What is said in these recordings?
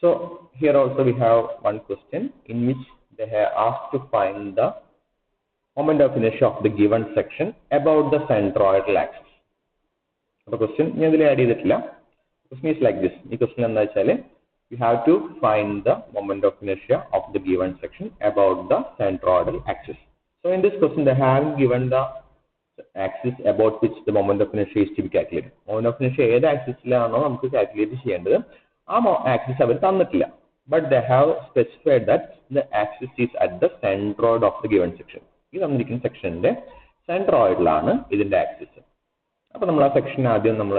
So here also we have one question in which they have asked to find the moment of inertia of the given section about the centroidal axis. The question is like this. The question is you have to find the moment of inertia of the given section about the centroidal axis. So in this question they have given the axis about which the moment of inertia is to be calculated. Moment of inertia ഏത് ആക്സിസിലാണോ നമുക്ക് calculate ചെയ്യേണ്ടത് ആ axis അവർ തന്നിട്ടില്ല. But they have specified that the axis is at the centroid of the given section. ഈ തന്നിരിക്കുന്ന സെക്ഷന്റെ സെൻട്രോയിഡിലാണ് ഇതിന്റെ axis. അപ്പോൾ നമ്മൾ ആ സെക്ഷൻ ആദ്യം നമ്മൾ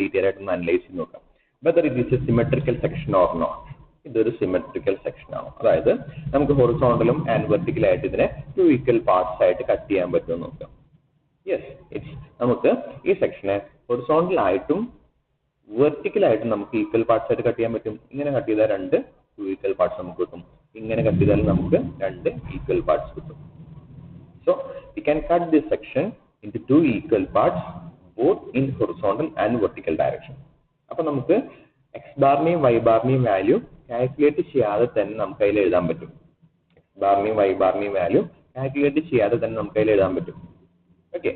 ഡീറ്റെയിൽ ആയിട്ട് ഒന്ന് അനലൈസ് ചെയ്ത് നോക്കാം. Whether it is a symmetrical section or not. ഇതൊരു സിമെട്രിക്കൽ സെക്ഷൻ ആണ്. അതായത് നമുക്ക് ഹൊറിസോണ്ടലും ആൻഡ് വെർട്ടിക്കൽ ആയിട്ട് ഇതിനെ 2 ഈക്വൽ പാർട്സ് ആയിട്ട് കട്ട് ചെയ്യാൻ പറ്റുമോ നോക്കാം. യെസ്, നമുക്ക് ഈ സെക്ഷനെ ഹൊറിസോണ്ടൽ ആയിട്ടും വെർട്ടിക്കൽ ആയിട്ടും നമുക്ക് ഈക്വൽ പാർട്സ് ആയിട്ട് കട്ട് ചെയ്യാൻ പറ്റും. ഇങ്ങനെ കട്ട് ചെയ്താൽ 2 ഈക്വൽ പാർട്സ് നമുക്ക് കിട്ടും. ഇങ്ങനെ കട്ട് ചെയ്താൽ നമുക്ക് 2 ഈക്വൽ പാർട്സ് കിട്ടും. So we can cut this section into 2 equal parts both in horizontal and vertical direction. അപ്പോൾ നമുക്ക് x ബാറിനെയും y ബാറിനെയും വാല്യൂ കാൽക്കുലേറ്റ് ചെയ്യാതെ തന്നെ നമുക്ക് അതിൽ എഴുതാൻ പറ്റും. x ബാറിനെയും y ബാറിനെയും വാല്യൂ കാൽക്കുലേറ്റ് ചെയ്യാതെ തന്നെ നമുക്ക് അതിൽ എഴുതാൻ പറ്റും. Okay,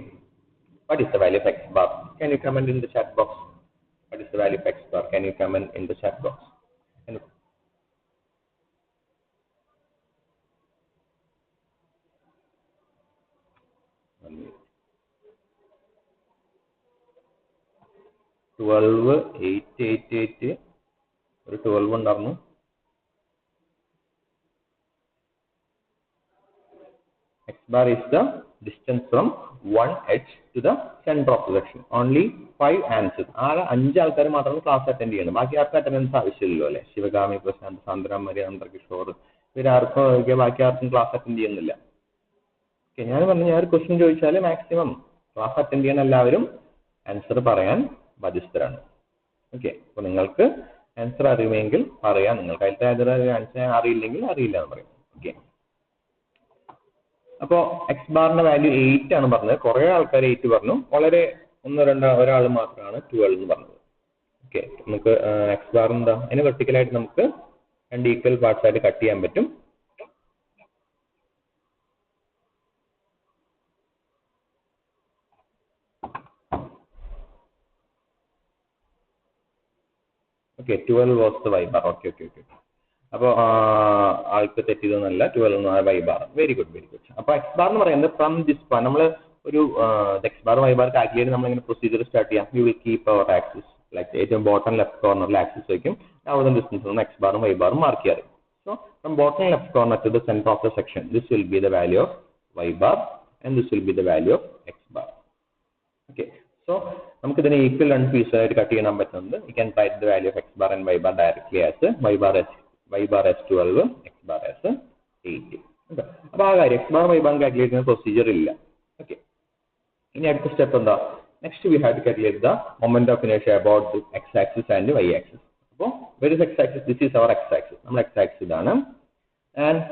what is the value of x bar? Can you comment in the chat box? What is the value of x bar? Can you comment in the chat box? 12 8 8 8 ഒരു 12 ഉണ്ടായിരുന്നു. X bar is the distance from one edge to the center of the section. Only 5 answers. 5 ആൾക്കാർ മാത്രമേ class attend ചെയ്യണം. ബാക്കി ആർക്കും attendance ആവശ്യമില്ലല്ലോ അല്ലേ? Sivagami, Prashant, Sandra, Maria, അന്തർകിഷോർ, ബാക്കി ആർക്കും ക്ലാസ് അറ്റൻഡ് ചെയ്യുന്നില്ല. ഓക്കെ, ഞാൻ ഒരു ക്വസ്റ്റ്യൻ ചോദിച്ചാൽ മാക്സിമം ക്ലാസ് അറ്റൻഡ് ചെയ്യാൻ എല്ലാവരും ആൻസർ പറയാൻ ബാധ്യസ്ഥരാണ്. ഓക്കെ, അപ്പോൾ നിങ്ങൾക്ക് ആൻസർ അറിയുമെങ്കിൽ പറയാം. നിങ്ങൾക്ക് അതിലത്തെ ആൻസർ അറിയില്ലെങ്കിൽ അറിയില്ല എന്ന് പറയും. ഓക്കെ, അപ്പോൾ എക്സ് ബാറിന്റെ വാല്യൂ 8 ആണ് പറഞ്ഞത്. കുറെ ആൾക്കാർ 8 പറഞ്ഞു. വളരെ ഒരാൾ മാത്രമാണ് 12 എന്ന് പറഞ്ഞത്. ഓക്കെ, നമുക്ക് എക്സ് ബാർ എന്താ, അതിന് വെർട്ടിക്കലായിട്ട് നമുക്ക് 2 ഈക്വൽ പാർട്സ് ആയിട്ട് കട്ട് ചെയ്യാൻ പറ്റും. Okay, 12 was the y bar. Okay okay okay, അപ്പോൾ ആൾക്ക് തെറ്റിയതൊന്നല്ല, 12 y bar. Very good very good. അപ്പോൾ എക്സ് ബാർ എന്ന് പറയുന്നത് ഫ്രം ദിസ് ബാർ നമ്മൾ ഒരു x bar y bar calculate നമ്മളിങ്ങനെ പ്രൊസീജിയർ സ്റ്റാർട്ട് ചെയ്യാം. You will keep our axis like ഏറ്റവും ബോട്ടം ലെഫ്റ്റ് കോർണറിൽ ആക്സിസ് വയ്ക്കും. അവിടെ ഡിസ്റ്റൻസ് ഒന്ന് എക്സ് ബാറും y ബാറും മാർക്ക് ചെയ്യാറ്. So from bottom left corner to the centre of the section this will be the value of y bar and this will be the value of X bar. Okay, so നമുക്ക് ഇതിനെ equal 2 piece ആയിട്ട് cut ചെയ്യാൻ പറ്റുന്നത്. We can write the value of X bar and y bar directly as y bar as 12, x bar as 8. Okay, അപ്പോൾ ആ കാര്യം X bar y bar calculate ചെയ്യുന്ന procedure ഇല്ല. ഓക്കെ, ഇനി അടുത്ത സ്റ്റെപ്പ് എന്താ? Next we have to calculate the moment of inertia about the x axis and y axis. അപ്പോൾ where is x axis? This is our x axis. നമ്മൾ x axis ഇതാണ് and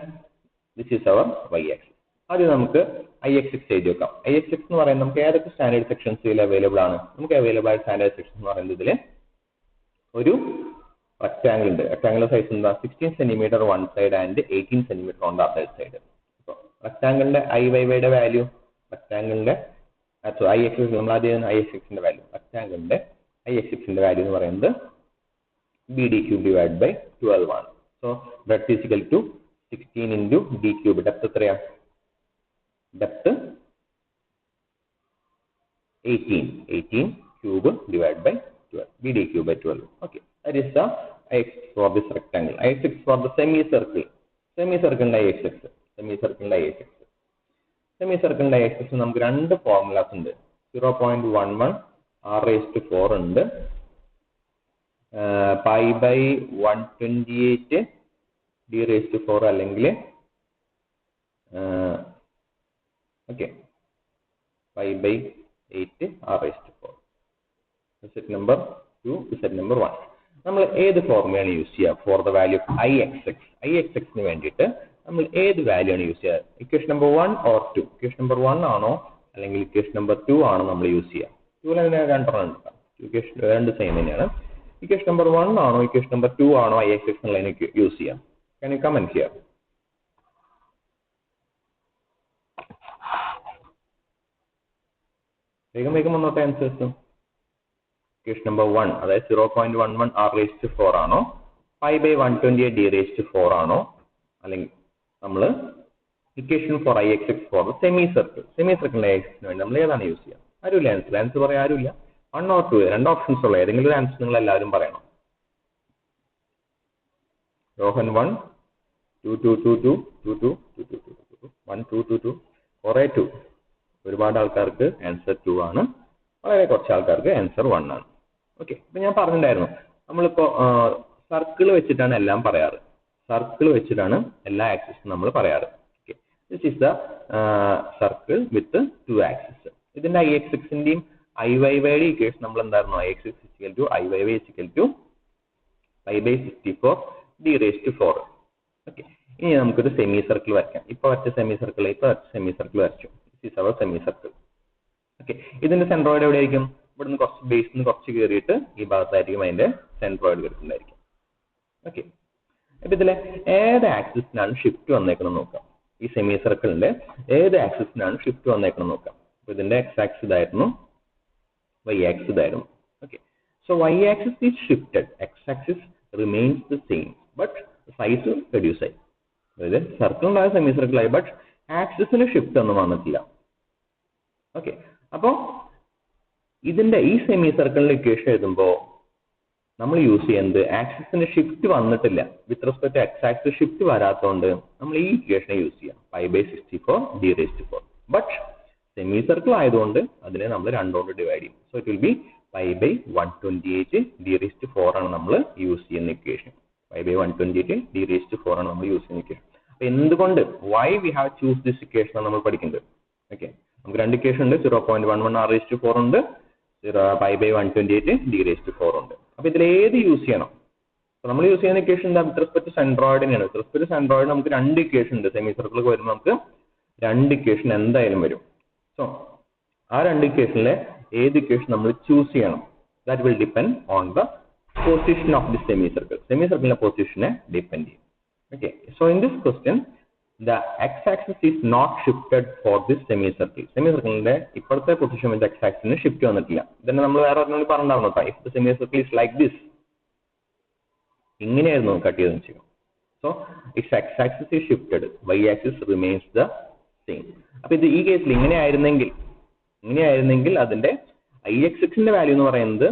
this is our y axis. ആദ്യം നമുക്ക് IXX എഴുതി വെക്കാം. IXX എന്ന് പറയുന്നത് നമുക്ക് ഏതൊക്കെ സ്റ്റാൻഡേർഡ് സെക്ഷൻസിൽ അവൈലബിൾ ആണ്? നമുക്ക് അവൈലബിൾ ആയ സ്റ്റാൻഡേർഡ് സെക്ഷൻ എന്ന് പറയുന്നത് ഇതിൽ ഒരു റെക്ടാംഗിൾ ഉണ്ട്. റെക്ടാംഗിൾ സൈസ് എന്താ? 16 centimetre one side and 18 centimetre on the other side. അപ്പോൾ റെക്ടാംഗിളിന്റെ IYY വാല്യൂ, റെക്ടാംഗിളിന്റെ IXX, നമ്മൾ ആദ്യം IXXന്റെ വാല്യൂ, റെക്ടാംഗിളിന്റെ IXXന്റെ വാല്യൂ എന്ന് പറയുന്നത് BD³ ഡിവൈഡ് ബൈ 12 ആണ്. So breadth is equal to 16 into D³. Depth എത്രയാണ്? Depth 18 cube divide by 12, BD³ by 12. Okay, that is the IXX for this rectangle. IXX for the semicircle. Semicircle IXX. Semicircle IXX നമുക്ക് രണ്ട് formulas ഉണ്ട്. 0.11 r⁴ ഉണ്ട്, pi by 128 d⁴ അല്ലെങ്കിൽ okay pi by 8 r⁴. Set number 2, set number 1. നമ്മൾ ഏത് ഫോർമുലയാണ് use ചെയ്യുക for the value of IXX വേണ്ടിയിട്ട് നമ്മൾ ഏത് വാല്യൂ ആണ് യൂസ് ചെയ്യുക? Equation number 1 or 2? Equation number 1 ആണോ അല്ലെങ്കിൽ ഇക്വേഷൻ നമ്പർ 2 ആണോ നമ്മൾ യൂസ് ചെയ്യുക? 2 രണ്ടെണ്ണം ഉണ്ട്, ഇക്വേഷൻ രണ്ട് സെയിം തന്നെയാണ്. equation number 1 ആണോ equation number 2 ആണോ ix എന്നുള്ളതിനെ യൂസ് ചെയ്യാം? Can you comment here? വേഗം വന്നോട്ടെ ആൻസേഴ്സ്. equation number 1 അതായത് 0.11 r raised to 4 ആണോ, pi by 128 d raised to 4 ആണോ, അല്ലെങ്കിൽ നമ്മൾ equation for ix for semi സർക്കിളിന്റെ ന് വേണ്ടി നമ്മൾ ഏതാണ് യൂസ് ചെയ്യുക? ആരുമില്ല ആൻസർ പറയാൻ ആരുമില്ല. 1 or 2 രണ്ട് ഓപ്ഷൻസ് ഉള്ള ഏതെങ്കിലും ഒരു ആൻസർ നിങ്ങൾ എല്ലാവരും പറയണം. രോഹൻ 1 2 2 2 2 2 2 2 2 1 2 2 2 കുറെ 2. ഒരുപാട് ആൾക്കാർക്ക് ആൻസർ 2 ആണ്, വളരെ കുറച്ച് ആൾക്കാർക്ക് ആൻസർ 1 ആണ്. ഓക്കെ, ഇപ്പൊ ഞാൻ പറഞ്ഞിട്ടുണ്ടായിരുന്നു നമ്മളിപ്പോ സർക്കിൾ വെച്ചിട്ടാണ് എല്ലാം പറയാറ്. സർക്കിൾ വെച്ചിട്ടാണ് എല്ലാ ആക്സിസും നമ്മൾ പറയാറ്. Okay, this is the circle with 2 axis. ഇതിന്റെ ixxന്റെയും iyയുടെ ഇക്വേഷൻ നമ്മൾ എന്തായിരുന്നു? ix iy pi by 64 d raised to 4. Okay, ഇനി നമുക്കൊരു സെമി സർക്കിൾ വരയ്ക്കാം. ഇപ്പൊ വരച്ച സെമി സർക്കിൾ വരച്ചു. This is our semicircle. Okay, ഇതിന്റെ സെൻട്രോയിഡ് എവിടെയായിരിക്കും? ഇവിടുന്ന് കുറച്ച് ബേസിൽ നിന്ന് കുറച്ച് കയറിയിട്ട് ഈ ഭാഗത്തായിരിക്കും അതിന്റെ സെൻട്രോയിഡ് കിടക്കുന്നുണ്ടായിരിക്കും. ഓക്കെ, അപ്പൊ ഇതിലെ ഏത് ആക്സിസിനാണ് ഷിഫ്റ്റ് വന്നേക്കണം നോക്കാം. ഈ സെമി സർക്കിളിന്റെ ഏത് ആക്സിസിനാണ് ഷിഫ്റ്റ് വന്നേക്കണം നോക്കാം. അപ്പൊ ഇതിന്റെ എക്സ് ആക്സിസ് ഇതായിരുന്നു, വൈ ആക്സിസ് ഇതായിരുന്നു. Okay, so y axis is shifted, x axis remains the same, but size reduce ആയി. അതായത് സർക്കിൾ ഉണ്ടായ സെമി സർക്കിൾ ആയി, ബട്ട് ആക്സിസിന് ഷിഫ്റ്റ് ഒന്നും വന്നിട്ടില്ല. ഓക്കെ, അപ്പോ ഇതിന്റെ ഈ സെമി സർക്കിളിന്റെ ഇക്വേഷൻ എഴുതുമ്പോൾ നമ്മൾ യൂസ് ചെയ്യുന്നത് ആക്സിസിന് ഷിഫ്റ്റ് വന്നിട്ടില്ല. With respect to x axis shift വരാത്തതുകൊണ്ട് നമ്മൾ ഈ ഇക്വേഷനെ യൂസ് ചെയ്യാം, pi by 64 d raised to 4. But semi circle ആയതുകൊണ്ട് അതിനെ നമ്മൾ 2 കൊണ്ട് ഡിവൈഡ് ചെയ്യും. So it will be pi by 128 d raised to 4 ആണ് നമ്മൾ യൂസ് ചെയ്യുന്ന equation. pi by 128 d raised to 4 ആണ് നമ്മൾ യൂസ് ചെയ്യുന്ന ഇക്വേഷൻ. അപ്പൊ എന്തുകൊണ്ട് why we have choose this equation ആണ് നമ്മൾ പഠിക്കുന്നത്. ഓക്കെ, നമുക്ക് രണ്ട് ഇക്വേഷൻ ഉണ്ട്, 0.11 r raised to 4 ഉണ്ട്, pi by 128 d raised to 4 ഉണ്ട്. അപ്പൊ ഇതിൽ ഏത് യൂസ് ചെയ്യണം? നമ്മൾ യൂസ് ചെയ്യുന്ന ഇക്വേഷൻ എന്താ? വിത്ത് റെസ്പെക്ട് സെൻട്രോയിഡിനാണ്. വിത്ത് റെസ്പെക്ട് സെൻട്രോയിഡ് നമുക്ക് രണ്ട് ഇക്വേഷൻ ഉണ്ട്. സെമി സർക്കിളിലേക്ക് വരുമ്പോൾ നമുക്ക് രണ്ട് ഇക്വേഷൻ എന്തായാലും വരും. സോ ആ രണ്ട് ഇക്വേഷനിലെ ഏത് ഇക്വേഷൻ നമ്മൾ ചൂസ് ചെയ്യണം? That will depend on the position of the semi circle. Semi സർക്കിളിന്റെ പൊസിഷനെ ഡിപ്പെൻഡ് ചെയ്യും. Okay, so in this question the x-axis is not shifted for this semicircle. സെമിസർക്കിളിന്റെ ഇപ്പോഴത്തെ പൊസിഷൻ വിത്ത് x-axis ഷിഫ്റ്റ് വന്നിട്ടില്ല. ഇതന്നെ നമ്മൾ വേറെ ഒരെണ്ണം പറഞ്ഞിട്ടുണ്ടായിരുന്നു. if the semicircle is like this, ഇങ്ങനെയായിരുന്നു കട്ട് ചെയ്ത് വെച്ചത്. So its x-axis is shifted, y-axis remains the same. അപ്പൊ ഇത് ഈ കേസിൽ ഇങ്ങനെയായിരുന്നെങ്കിൽ അതിന്റെ ixന്റെ വാല്യൂ എന്ന് പറയുന്നത്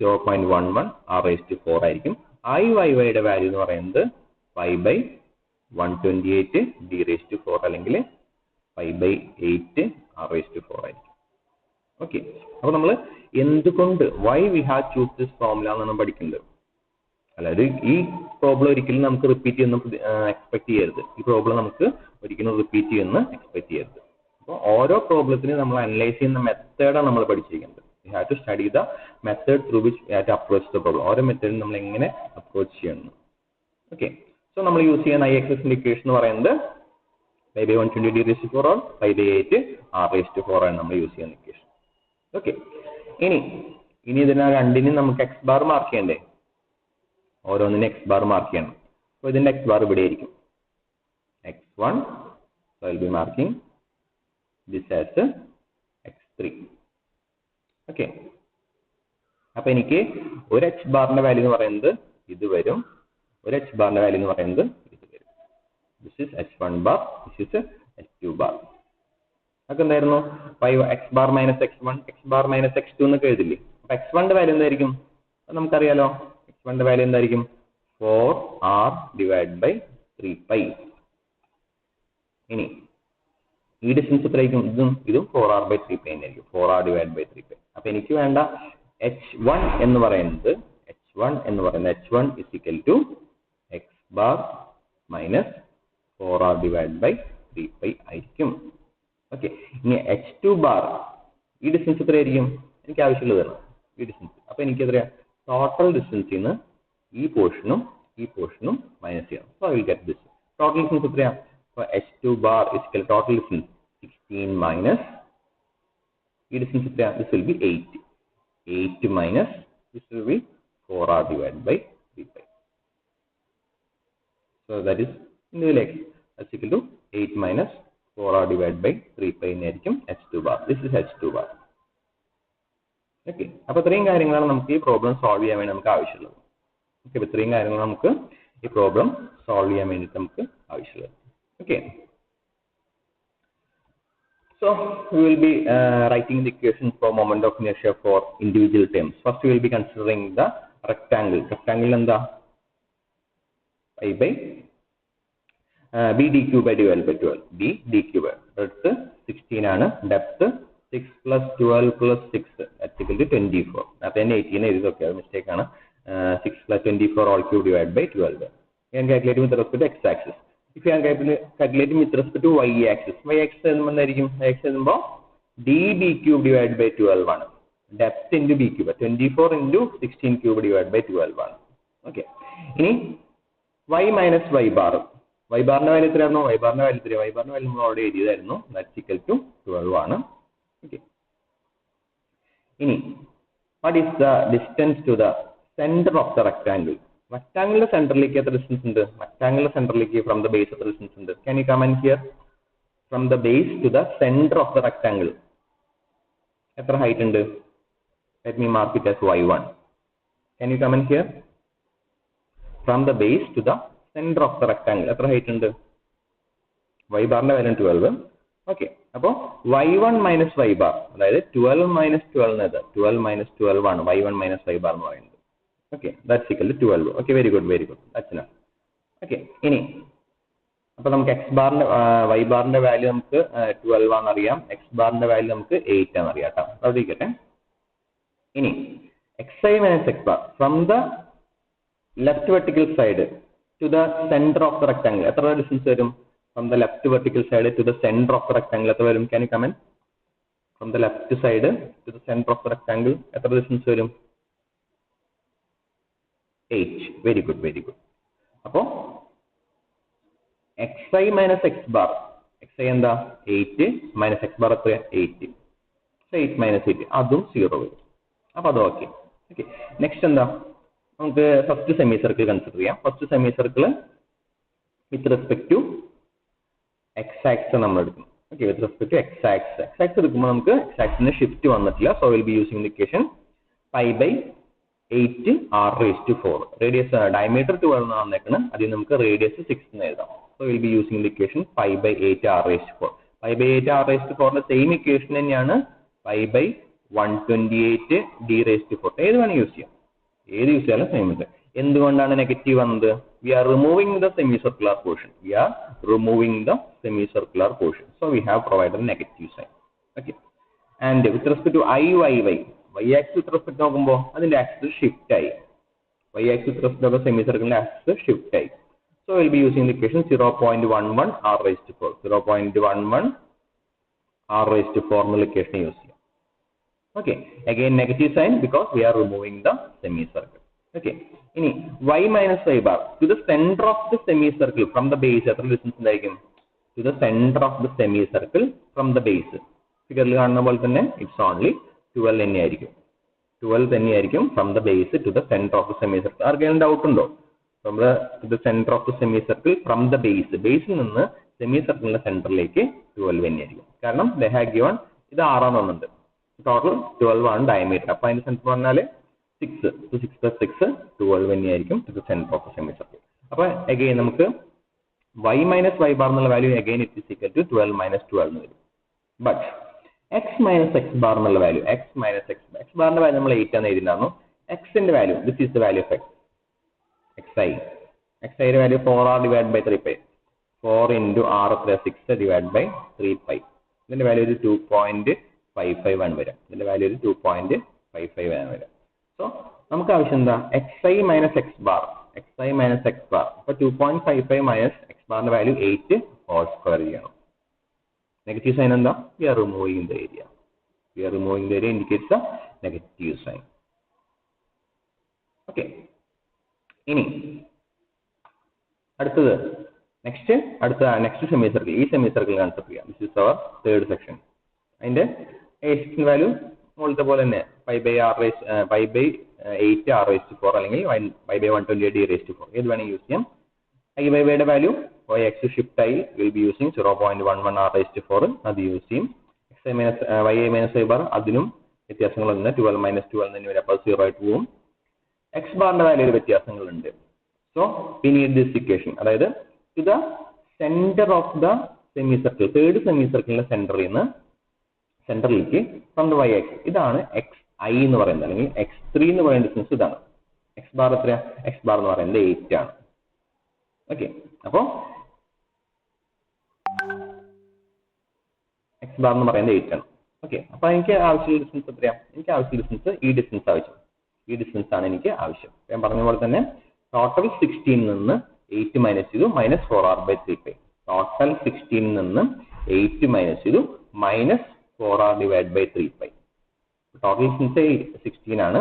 0.11 r raised to 4 ആയിരിക്കും. iyയുടെ വാല്യൂ എന്ന് പറയുന്നത് pi by 128 d raised to 4 അല്ലെങ്കിൽ pi by 8 r raised to 4 ആയിരിക്കും. ഓക്കെ, അപ്പൊ നമ്മൾ എന്തുകൊണ്ട് why we have choose this formula എന്നാണ് പഠിക്കുന്നത്. അതായത് ഈ പ്രോബ്ലം ഒരിക്കലും നമുക്ക് റിപ്പീറ്റ് ചെയ്യുന്ന എക്സ്പെക്ട് ചെയ്യരുത്. ഈ പ്രോബ്ലം നമുക്ക് ഒരിക്കലും റിപ്പീറ്റ് ചെയ്യുന്ന എക്സ്പെക്ട് ചെയ്യരുത്. അപ്പോൾ ഓരോ പ്രോബ്ലത്തിനും നമ്മൾ അനലൈസ് ചെയ്യുന്ന മെത്തേഡാണ് നമ്മൾ പഠിച്ചിരിക്കുന്നത്. we have to study the method through which we have to approach the problem. ഓരോ മെത്തേഡും നമ്മൾ എങ്ങനെ അപ്രോച്ച് ചെയ്യണം. ഓക്കെ, സോ നമ്മൾ യൂസ് ചെയ്യുന്ന ixന്റെ ഇക്വേഷൻ എന്ന് പറയുന്നത് pi by 120 d raised to 4 or pi by 8 r raised to 4 ആണ് നമ്മൾ യൂസ് ചെയ്യുന്ന ഇക്വേഷൻ. ഓക്കെ, ഇനി ഇതിനെ രണ്ടിനും നമുക്ക് x ബാർ മാർക്ക് ചെയ്യണ്ടേ? ഓരോന്നിനും x ബാർ മാർക്ക് ചെയ്യണം. അപ്പോൾ ഇതിന്റെ x ബാർ ഇവിടെ ആയിരിക്കും, x1. so I will be marking this as x3. Okay, അപ്പൊ എനിക്ക് ഒരു x ബാറിന്റെ വാല്യൂ എന്ന് പറയുന്നത് ഇത് വരും, ഒരു h ബാറിന്റെ വാല്യൂ എന്ന് പറയുന്നത് ഇത് വരും. This is h1 bar, this is h2 bar. അതൊക്കെ എന്തായിരുന്നു? x bar minus x1, x bar minus x2 എന്നൊക്കെ എഴുതില്ലേ? അപ്പൊ x1ന്റെ വാല്യൂ എന്തായിരിക്കും? നമുക്കറിയാലോ, x1ന്റെ വാല്യൂ എന്തായിരിക്കും? 4r divide by 3π. ഇനി ഈ ഡിസ്റ്റൻസ് എത്രയായിരിക്കും? ഇതും 4r by 3π ആയിരിക്കും, 4r ഡിവൈഡ് ബൈ 3π. അപ്പൊ എനിക്ക് വേണ്ട h1 എന്ന് പറയുന്നത് h1 is equal to x bar minus 4r divided by 3π ആയിരിക്കും. ഓക്കെ, ഇനി h2 ബാർ ഈ ഡിസ്റ്റൻസ് എത്രയായിരിക്കും? എനിക്ക് ആവശ്യമുള്ളതാണ് ഈ ഡിസ്റ്റൻസ്. അപ്പൊ എനിക്ക് എത്രയാ? ടോട്ടൽ ഡിസ്റ്റൻസിൽ നിന്ന് ഈ പോർഷനും മൈനസ് ചെയ്യണം. So I will get this. Total distance എത്രയാ? അപ്പൊ h2 bar is equal to total distance 16 minus ഈ ഡിസ്റ്റൻസ് എത്രയാ? This will B 8 minus This will be 4r divided by 3 pi. So that is individual x. That's equal to 8 minus 4r divided by 3 pi h2 bar. This is h2 bar. Okay. അപ്പോൾ ഇത്രയും കാര്യങ്ങളാണ് നമുക്ക് ഈ problem solve ചെയ്യാൻ വേണ്ടി നമുക്ക് ആവശ്യമുള്ളത്. Okay, അപ്പോൾ ഇത്രയും കാര്യങ്ങൾ നമുക്ക് ഈ പ്രോബ്ലം സോൾവ് ചെയ്യാൻ വേണ്ടിയിട്ട് നമുക്ക് ആവശ്യമുള്ളത്. Okay. So we will be writing the equation for moment of inertia for individual terms. First we will be considering the rectangle. Rectangle എന്താ? pi by b d cube by d by 12. b d cube. Breadth 16 ആണ്. Depth 6 plus 12 plus 6. That's equal to 24. അപ്പോൾ 18 is okay. Mistake ആണ്. 6 plus 24 all cube divided by 12. You can calculate with respect to x-axis. If you are calculating with respect to y-axis, y-axis is db cube divided by 12 ആണ്. Depth into b cube. 24 into 16 cube divided by 12 ആണ്. Okay. ഇനി y minus y bar. Y bar ന്റെ value എത്രയായിരുന്നു? y bar ന്റെ value 3. y bar ന്റെ value നമ്മൾ already എഴുതിയതായിരുന്നു. That's equal to 12 ആണ്. Okay. ഇനി what is the distance to the center of the rectangle? Rectangle centerലേക്ക് എത്ര ഡിസ്റ്റൻസ് ഉണ്ട്? Rectangle centerലേക്ക് from the base എത്ര ഡിസ്റ്റൻസ് ഉണ്ട്? Can you comment here? From the base to the center of the rectangle എത്ര height ഉണ്ട്? Let me mark it as y1. Can you comment here? From the base to the center of the rectangle എത്ര height ഉണ്ട്? y bar ന്റെ value 12. Okay. അപ്പോൾ y1 minus y bar, അതായത് 12 minus 12 എന്നത് 12 minus 12 ആണ് y1 minus y bar എന്ന് പറയുന്നത്. Okay, that's equal to 12. Okay, very good. That's enough. Okay, ഇനി അപ്പോൾ നമുക്ക് x ബാറിന്റെ y ബാറിന്റെ വാല്യൂ നമുക്ക് 12 ആണെന്ന് അറിയാം. x ബാറിന്റെ വാല്യൂ നമുക്ക് 8 ആണെന്ന് അറിയാം ട്ടോ. അത് ഇരിക്കട്ടെ. ഇനി xi minus x bar from the left vertical side to the center of the rectangle എത്ര ഡിസ്റ്റൻസ് വരും? From the left vertical side to the center of the rectangle എത്ര വരും? Can you comment? From the left side to the center of the rectangle എത്ര distance വരും? 8. Very good. അപ്പോൾ xi minus x bar, xi എന്താ? 8 minus x bar എത്ര? 8. So 8 minus 8 അതും 0 വരും. അപ്പോൾ അത് ഓക്കെ. ഓക്കെ, നെക്സ്റ്റ് എന്താ? നമുക്ക് ഫസ്റ്റ് സെമി സർക്കിൾ കൺസിഡർ ചെയ്യാം. First semicircle with respect to x axis നമ്മൾ എടുക്കും. Okay, with respect to x axis എടുക്കുമ്പോൾ നമുക്ക് എക്സ് ആക്സിന് ഷിഫ്റ്റ് വന്നിട്ടില്ല. So will be using the equation pi by 8 r raised to 4. Radius diameter 12 എന്ന് വന്നേക്കണം. അതിൽ നമുക്ക് റേഡിയസ് 6 എന്ന് എഴുതാം. So will be using the equation pi by 8 r raised to 4. Pi by 8 r raised to 4 ന്റെ same equation തന്നെയാണ് pi by 128 d raised to 4. ഏത് വേണം യൂസ് ചെയ്യാം, ഏത് യൂസ് ചെയ്യാലും സെയിം ഉണ്ട്. എന്തുകൊണ്ടാണ് നെഗറ്റീവ് വന്നത്? We are removing the semicircular portion. So we have provided negative sign. Okay, and with respect to y axis with respect നോക്കുമ്പോൾ അതിന്റെ axis shift ആയി. y axis with respect to semi സർക്കിളിന്റെ axis shift ആയി. So will be using the equation 0.11 r raised to 4. 0.11 r raised to 4 എന്നുള്ള equation use ചെയ്യാം. Okay, again negative sign because we are removing the semicircle. Okay, ഇനി y minus y bar to the center of the semicircle from the base എത്ര distance ഉണ്ടായിരിക്കും? To the center of the semicircle from the base. ഫിഗറിൽ കാണുന്ന പോലെ തന്നെ it's only 12 തന്നെയായിരിക്കും. 12 തന്നെയായിരിക്കും from the base to the center of the semicircle. ആർക്കെങ്കിലും doubt ഉണ്ടോ? From the center of the semicircle from the ബേസിൽ നിന്ന് സെമിസർക്കിളിന്റെ സെന്ററിലേക്ക് 12 തന്നെയായിരിക്കും. കാരണം they have given ഇത് 6 ആണെന്നുണ്ട്. ടോട്ടൽ 12 ആണ് ഡയമീറ്റർ. അപ്പോൾ അതിന്റെ സെന്റർ പറഞ്ഞാൽ 6 + 6 12 തന്നെയായിരിക്കും to the centre of the semicircle. അപ്പോൾ അഗൈൻ നമുക്ക് y minus y bar എന്നുള്ള value again it is equal to 12 minus 12 എന്ന് വരും. But x minus x bar എന്നുള്ള വാല്യൂ x ബാറിന്റെ വാല്യൂ നമ്മൾ 8 ആണ് എഴുതിയിട്ടുണ്ടായിരുന്നു. x ന്റെ value this is the value of xi യുടെ value 4r divided by 3 pi. 4 into r 6 divided by 3 pi. ഇതിന്റെ വാല്യൂ ഒരു 2.55 ആണ് വരാം. ഇതിന്റെ വാല്യൂ ഒരു 2.55 ആണ് വരാം. സോ നമുക്ക് ആവശ്യം എന്താ? xi minus x bar. അപ്പോൾ 2.55 മൈനസ് x ബാറിന്റെ വാല്യൂ 8 ഹോൾ സ്ക്വയർ ചെയ്യണം. നെഗറ്റീവ് സൈൻ എന്താ? We are removing the area. Indicates the negative sign. Okay, ഇനി അടുത്തത് നെക്സ്റ്റ് സെമി സർക്കിൾ. ഈ സെമി സർക്കിൾ കൺസിഡർ ചെയ്യാം. This is our third section. അതിന്റെ value മുകളിലത്തെ പോലെ തന്നെ pi by 8 r raised to 4 അല്ലെങ്കിൽ pi by 128 d raised to 4 ഏത് വേണമെങ്കിൽ യൂസ് ചെയ്യാം. I by യുടെ വാല്യൂ x ഷിഫ്റ്റ് ആയി will be using 0.11 r raised to 4 അത് യൂസ് ചെയ്യും. xi minus yi minus y bar അതിനും വ്യത്യാസങ്ങളുണ്ട്. 12 minus 12 എന്നിവ അപ്പോൾ 0 ആയിട്ട് പോകും. x ബാറിന്റെ വാല്യൂയിൽ വ്യത്യാസങ്ങളുണ്ട്. So we need this equation. അതായത് ഇത് centre of the semi circle, third semi സർക്കിളിന്റെ സെന്ററിലേക്ക് ഫ്രം ദ y ആക്സിസ് ഇതാണ് xi എന്ന് പറയുന്നത്, അല്ലെങ്കിൽ x3 എന്ന് പറയുന്ന ഡിസ്റ്റൻസ് ഇതാണ്. x ബാർ എത്രയാ? x ബാർ എന്ന് പറയുന്നത് 8 ആണ്. ഓക്കെ, അപ്പോൾ x ബാർ എന്ന് പറയുന്നത് 8 ആണ്. ഓക്കെ, അപ്പോൾ എനിക്ക് ആവശ്യമുള്ള ഡിസ്റ്റൻസ് എത്രയാ? എനിക്ക് ആവശ്യമുള്ള ഡിസ്റ്റൻസ് ഈ ഡിസ്റ്റൻസ് ആവശ്യം, ഈ ഡിസ്റ്റൻസ് ആണ് എനിക്ക് ആവശ്യം. ഞാൻ പറഞ്ഞ പോലെ തന്നെ ടോട്ടൽ 16 നിന്ന് 8 മൈനസ് ചെയ്തു മൈനസ് 4r/3π. ടോട്ടൽ 16 നിന്ന് 8 മൈനസ് ചെയ്തു minus 4r divide by 3π. Total distance 16 ആണ്.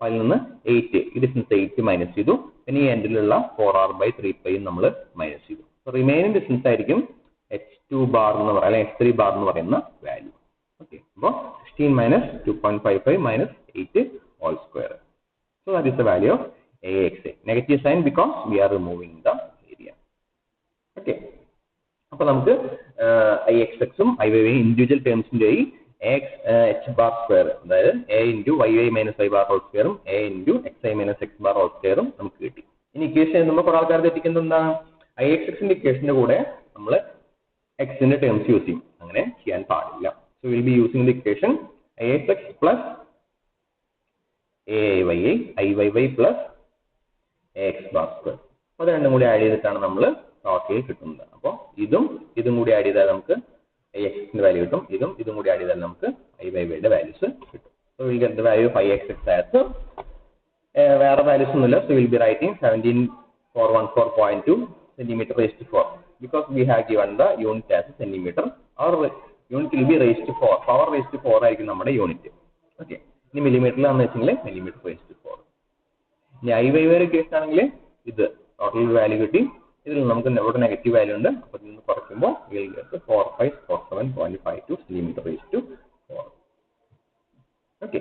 അതിൽ നിന്ന് 8 ഈ ഡിസ്റ്റൻസ് 8 മൈനസ് ചെയ്തു, പിന്നെ ഈ എൻഡിലുള്ള 4r/3π നമ്മൾ മൈനസ് ചെയ്തു. റിമൈനിങ് ഡിസ്റ്റൻസ് ആയിരിക്കും h2 ബാർ എന്ന് പറയുന്നത്, അല്ലെങ്കിൽ h3 ബാർ എന്ന് പറയുന്ന വാല്യൂ. ഓക്കെ, അപ്പോൾ 16 minus 2.55 minus 8 whole square. So that is the value of AXA. Negative sign because we are removing the area. Okay. അപ്പോൾ നമുക്ക് IXX ഉം IYY ഇൻഡിവിജ്വൽ ടേംസിന്റെ h bar സ്ക്വയർ, അതായത് a into yy minus y bar whole സ്ക്വയറും a into xi minus x bar whole സ്ക്വയറും നമുക്ക് കിട്ടി. ഇനി ഇക്വേഷൻ എഴുതുമ്പോൾ കുറെ ആൾക്കാർ തെറ്റിക്കുന്നത് എന്താണ്? IXXന്റെ ഇക്വേഷന്റെ കൂടെ നമ്മൾ xന്റെ ടേംസ് യൂസ് ചെയ്യും. അങ്ങനെ ചെയ്യാൻ പാടില്ല. So we will be using the equation IXX plus AIYI IYY plus AX bar square. അപ്പോൾ രണ്ടും കൂടി ആഡ് ചെയ്തിട്ടാണ് നമ്മൾ ടോട്ടൽ കിട്ടുന്നത്. അപ്പോൾ ഇതും കൂടി ആഡ് ചെയ്താൽ നമുക്ക് AXന്റെ വാല്യൂ കിട്ടും, ഇതും കൂടി ആഡ് ചെയ്താൽ നമുക്ക് IYYയുടെ വാല്യൂസ് കിട്ടും. So we get the value of IXX as വേറെ വാല്യൂസ് ഒന്നുമില്ല. So we will be writing 17414.2 centimeter raised to 4 because we have given the unit as a centimeter. Our unit will be raised to 4. Power raised to 4 ആയിരിക്കും നമ്മുടെ unit. Okay, ഇനി മില്ലിമീറ്ററിലാണെന്ന് വെച്ചെങ്കിൽ millimetre raised to 4. ഇനി IYY case ആണെങ്കിൽ ഇത് total value കിട്ടി, ഇതിൽ നമുക്ക് ഇവിടെ നെഗറ്റീവ് വാല്യൂ ഉണ്ട്. അപ്പോൾ ഇതിൽ നിന്ന് കുറയ്ക്കുമ്പോൾ 4547.52 സെന്റിമീറ്റർ റേസ്ഡ് ടു 4. ഓക്കെ,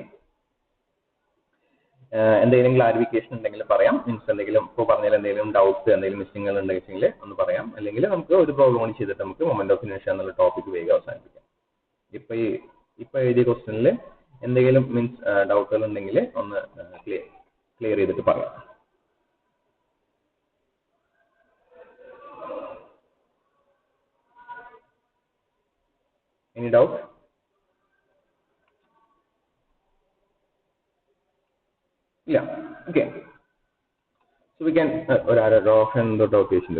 എന്തെങ്കിലും ക്ലാരിഫിക്കേഷൻ ഉണ്ടെങ്കിൽ പറയാം. മീൻസ് എന്തെങ്കിലും ഇപ്പോൾ പറഞ്ഞാൽ എന്തെങ്കിലും ഡൗട്ട്സ് എന്തെങ്കിലും മിസ്സിംഗുകൾ ഉണ്ടെങ്കിൽ ഒന്ന് പറയാം. അല്ലെങ്കിൽ നമുക്ക് ഒരു പ്രോബ്ലം കൂടി ചെയ്തിട്ട് നമുക്ക് മൊമെന്റ് ഓഫ് ഇനേർഷ്യ എന്നുള്ള ടോപ്പിക് വേഗം അവസാനിപ്പിക്കാം. ഇപ്പൊ എഴുതിയ ക്വസ്റ്റ്യനിൽ എന്തെങ്കിലും മീൻസ് ഡൗട്ടുകൾ ഉണ്ടെങ്കിൽ ഒന്ന് ക്ലിയർ ചെയ്തിട്ട് പറയാം. Any doubt? Yeah. Okay. So we can option the question.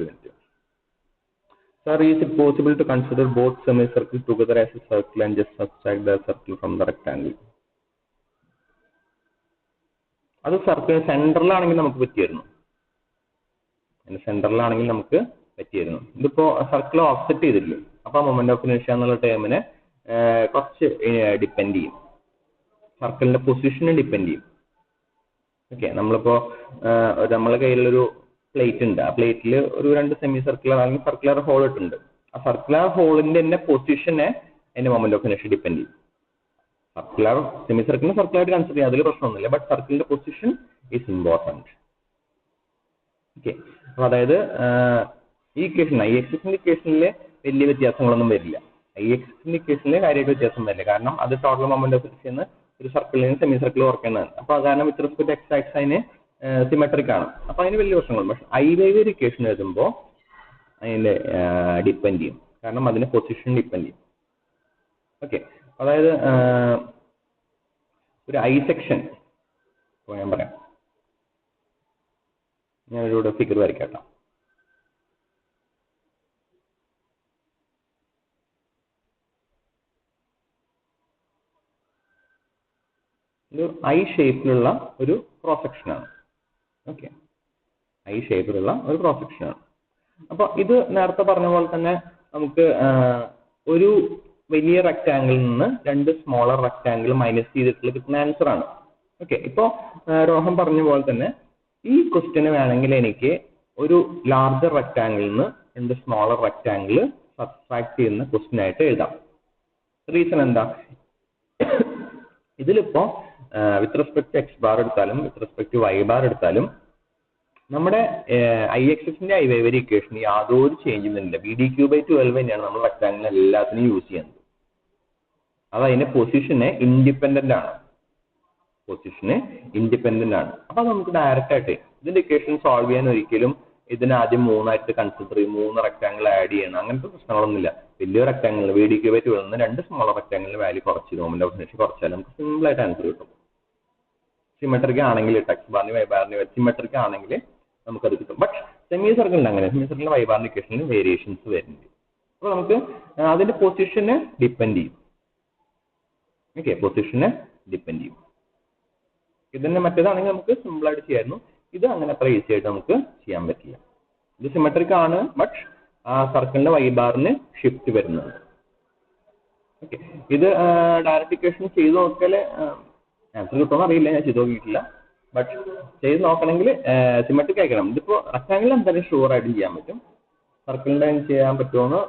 Sir, is it possible to consider both semicircles together as a circle and just subtract the circle from the rectangle? അത് circle സെന്ററിലാണെങ്കിൽ നമുക്ക് പറ്റിയിരുന്നു. ഇതിപ്പോ circle offset ചെയ്തിട്ടില്ല. അപ്പൊ moment of inertia എന്നുള്ള ടേമിനെ കുറച്ച് depend ചെയ്യും, സർക്കിളിന്റെ പൊസിഷനെ ഡിപ്പെൻഡ് ചെയ്യും. ഓക്കെ, നമ്മളിപ്പോ നമ്മളെ കയ്യിലൊരു പ്ലേറ്റ് ഉണ്ട്. ആ പ്ലേറ്റിൽ ഒരു 2 സെമി സർക്കുലർ അല്ലെങ്കിൽ സർക്കുലർ ഹോൾ ഇട്ടുണ്ട്. ആ സർക്കുലർ ഹോളിന്റെ തന്നെ പൊസിഷനെ അതിന്റെ മൊമെന്റ് ഓഫ് ഇനേർഷ്യ ഡിപ്പെൻഡ് ചെയ്യും. സർക്കുലർ സെമി സർക്കിളിനെ സർക്കുലറായിട്ട് കൺസിഡർ ചെയ്യാം, അതിൽ പ്രശ്നമൊന്നുമില്ല. ബട്ട് സർക്കിളിന്റെ പൊസിഷൻ ഈസ് ഇമ്പോർട്ടൻറ്റ്. ഓക്കെ, അപ്പൊ അതായത് ഈ ഇക്വേഷൻ IXXന്റെ ഇക്വേഷനിൽ വലിയ വ്യത്യാസങ്ങളൊന്നും വരില്ല. IXXന്റെ ഇക്വേഷനിൽ കാര്യമായിട്ട് വ്യത്യാസം വരില്ല. കാരണം അത് ടോട്ടൽ മൊമെന്റ് ഓഫ് ഇനേർഷ്യ ഒരു സർക്കിളിന് സെമി സർക്കിൾ ഓർക്കുന്നതാണ്. അപ്പൊ അത് കാരണം വിത്ത് റെസ്പെക്ട് എക്സ് ആക്സിസ് അതിന് സിമെട്രിക് ആണ്. അപ്പൊ അതിന് വലിയ പ്രശ്നങ്ങളുണ്ട്. പക്ഷെ IYY ഇക്വേഷൻ എഴുതുമ്പോൾ അതിന്റെ ഡിപ്പെൻഡ് ചെയ്യും, കാരണം അതിന്റെ പൊസിഷൻ ഡിപ്പെൻഡ് ചെയ്യും. ഓക്കെ, അതായത് ഒരു I സെക്ഷൻ ഞാൻ പറയാം, ഞാനൊരു ഫിഗർ വരയ്ക്കാം. ഒരു I ഷേപ്പിലുള്ള ഒരു ക്രോസ് സെക്ഷൻ ആണ്. ഓക്കെ, I ഷേപ്പിലുള്ള ഒരു ക്രോസ് സെക്ഷൻ ആണ്. അപ്പൊ ഇത് നേരത്തെ പറഞ്ഞ പോലെ തന്നെ നമുക്ക് ഒരു വലിയ റെക്ടാംഗിളിൽ നിന്ന് 2 സ്മോളർ റെക്ടാംഗിൾ മൈനസ് ചെയ്തിട്ടുള്ള കിട്ടുന്ന ആൻസർ ആണ്. ഓക്കെ, ഇപ്പോ രോഹൻ പറഞ്ഞ പോലെ തന്നെ ഈ ക്വസ്റ്റ്യന് വേണമെങ്കിൽ എനിക്ക് ഒരു ലാർജർ റെക്ടാംഗിളിൽ നിന്ന് 2 സ്മോളർ റെക്ടാംഗിൾ സബ്ട്രാക്ട് ചെയ്യുന്ന ക്വസ്റ്റ്യൻ ആയിട്ട് എഴുതാം. റീസൺ എന്താ? ഇതിലിപ്പോ with respect to x bar എടുത്താലും with respect to y bar എടുത്താലും നമ്മുടെ ഐ എക്സ് എക്സിന്റെ ഐ വൈവരി ഇക്വേഷൻ യാതൊരു ചേഞ്ച് ഒന്നുമില്ല. ബി ഡി ക്യൂ ബൈ 12 തന്നെയാണ് നമ്മൾ റെക്ടാങ്കിൾ എല്ലാത്തിനും യൂസ് ചെയ്യുന്നത്. അത് അതിന്റെ പൊസിഷന് ഇൻഡിപെൻഡന്റ് ആണ്. അപ്പൊ നമുക്ക് ഡയറക്റ്റ് ആയിട്ട് ഇതിന്റെ ഇക്വേഷൻ സോൾവ് ചെയ്യാൻ ഒരിക്കലും ഇതിന് ആദ്യം 3 ആയിട്ട് കൺസിഡർ ചെയ്യും, 3 റെക്ടാങ്കിൾ ആഡ് ചെയ്യണം, അങ്ങനത്തെ പ്രശ്നങ്ങളൊന്നുമില്ല. വലിയ rectangle B D cube by 12 2 smaller റെക്ടാങ്കിളിന്റെ വാല്യൂ കുറച്ച് മൊമെന്റ് ഓഫ് ഇനർഷ്യ കുറച്ചാൽ നമുക്ക് സിമ്പിൾ ആയിട്ട് ആൻസർ കിട്ടും. സിമെട്രിക് ആണെങ്കിൽ ടെക്സ് ബാറിന് വൈ ബാറിന് സിമെട്രിക് ആണെങ്കിൽ നമുക്കത് കിട്ടും. ബട്ട് സെമി സർക്കിളിന് അങ്ങനെ സെമി സർക്കിളിന് വൈ ബാറിന്റെ ഇക്വേഷനിൽ വേരിയേഷൻസ് വരുന്നുണ്ട്. അപ്പോൾ നമുക്ക് അതിന്റെ പൊസിഷനെ ഡിപ്പെൻഡ് ചെയ്യും. പൊസിഷനെ ഡിപ്പെൻഡ് ചെയ്യും. ഇതിന്റെ മറ്റേതാണെങ്കിൽ നമുക്ക് സിമ്പിൾ ആയിട്ട് ചെയ്യായിരുന്നു. ഇത് അങ്ങനെ അത്ര ഈസി ആയിട്ട് നമുക്ക് ചെയ്യാൻ പറ്റില്ല. ഇത് സിമെട്രിക് ആണ്, ബട്ട് ആ സർക്കിളിന്റെ വൈ ബാറിന് ഷിഫ്റ്റ് വരുന്നുണ്ട്. ഇത് ഡയറക്റ്റ് ഇക്വേഷൻ ചെയ്ത് നോക്കിയാൽ ആൻസർ കിട്ടുമെന്ന് അറിയില്ല, ഞാൻ ചെയ്ത് നോക്കിയിട്ടില്ല. ബട്ട് ചെയ്ത് നോക്കണമെങ്കിൽ സിമെട്രിക് ആക്കണം. ഇതിപ്പോ റെക്ടാങ്കിൾ എന്തായാലും ഷുവർ ആയിട്ടും ചെയ്യാൻ പറ്റും. സർക്കിളിന്റെ ചെയ്യാൻ പറ്റുമോന്ന്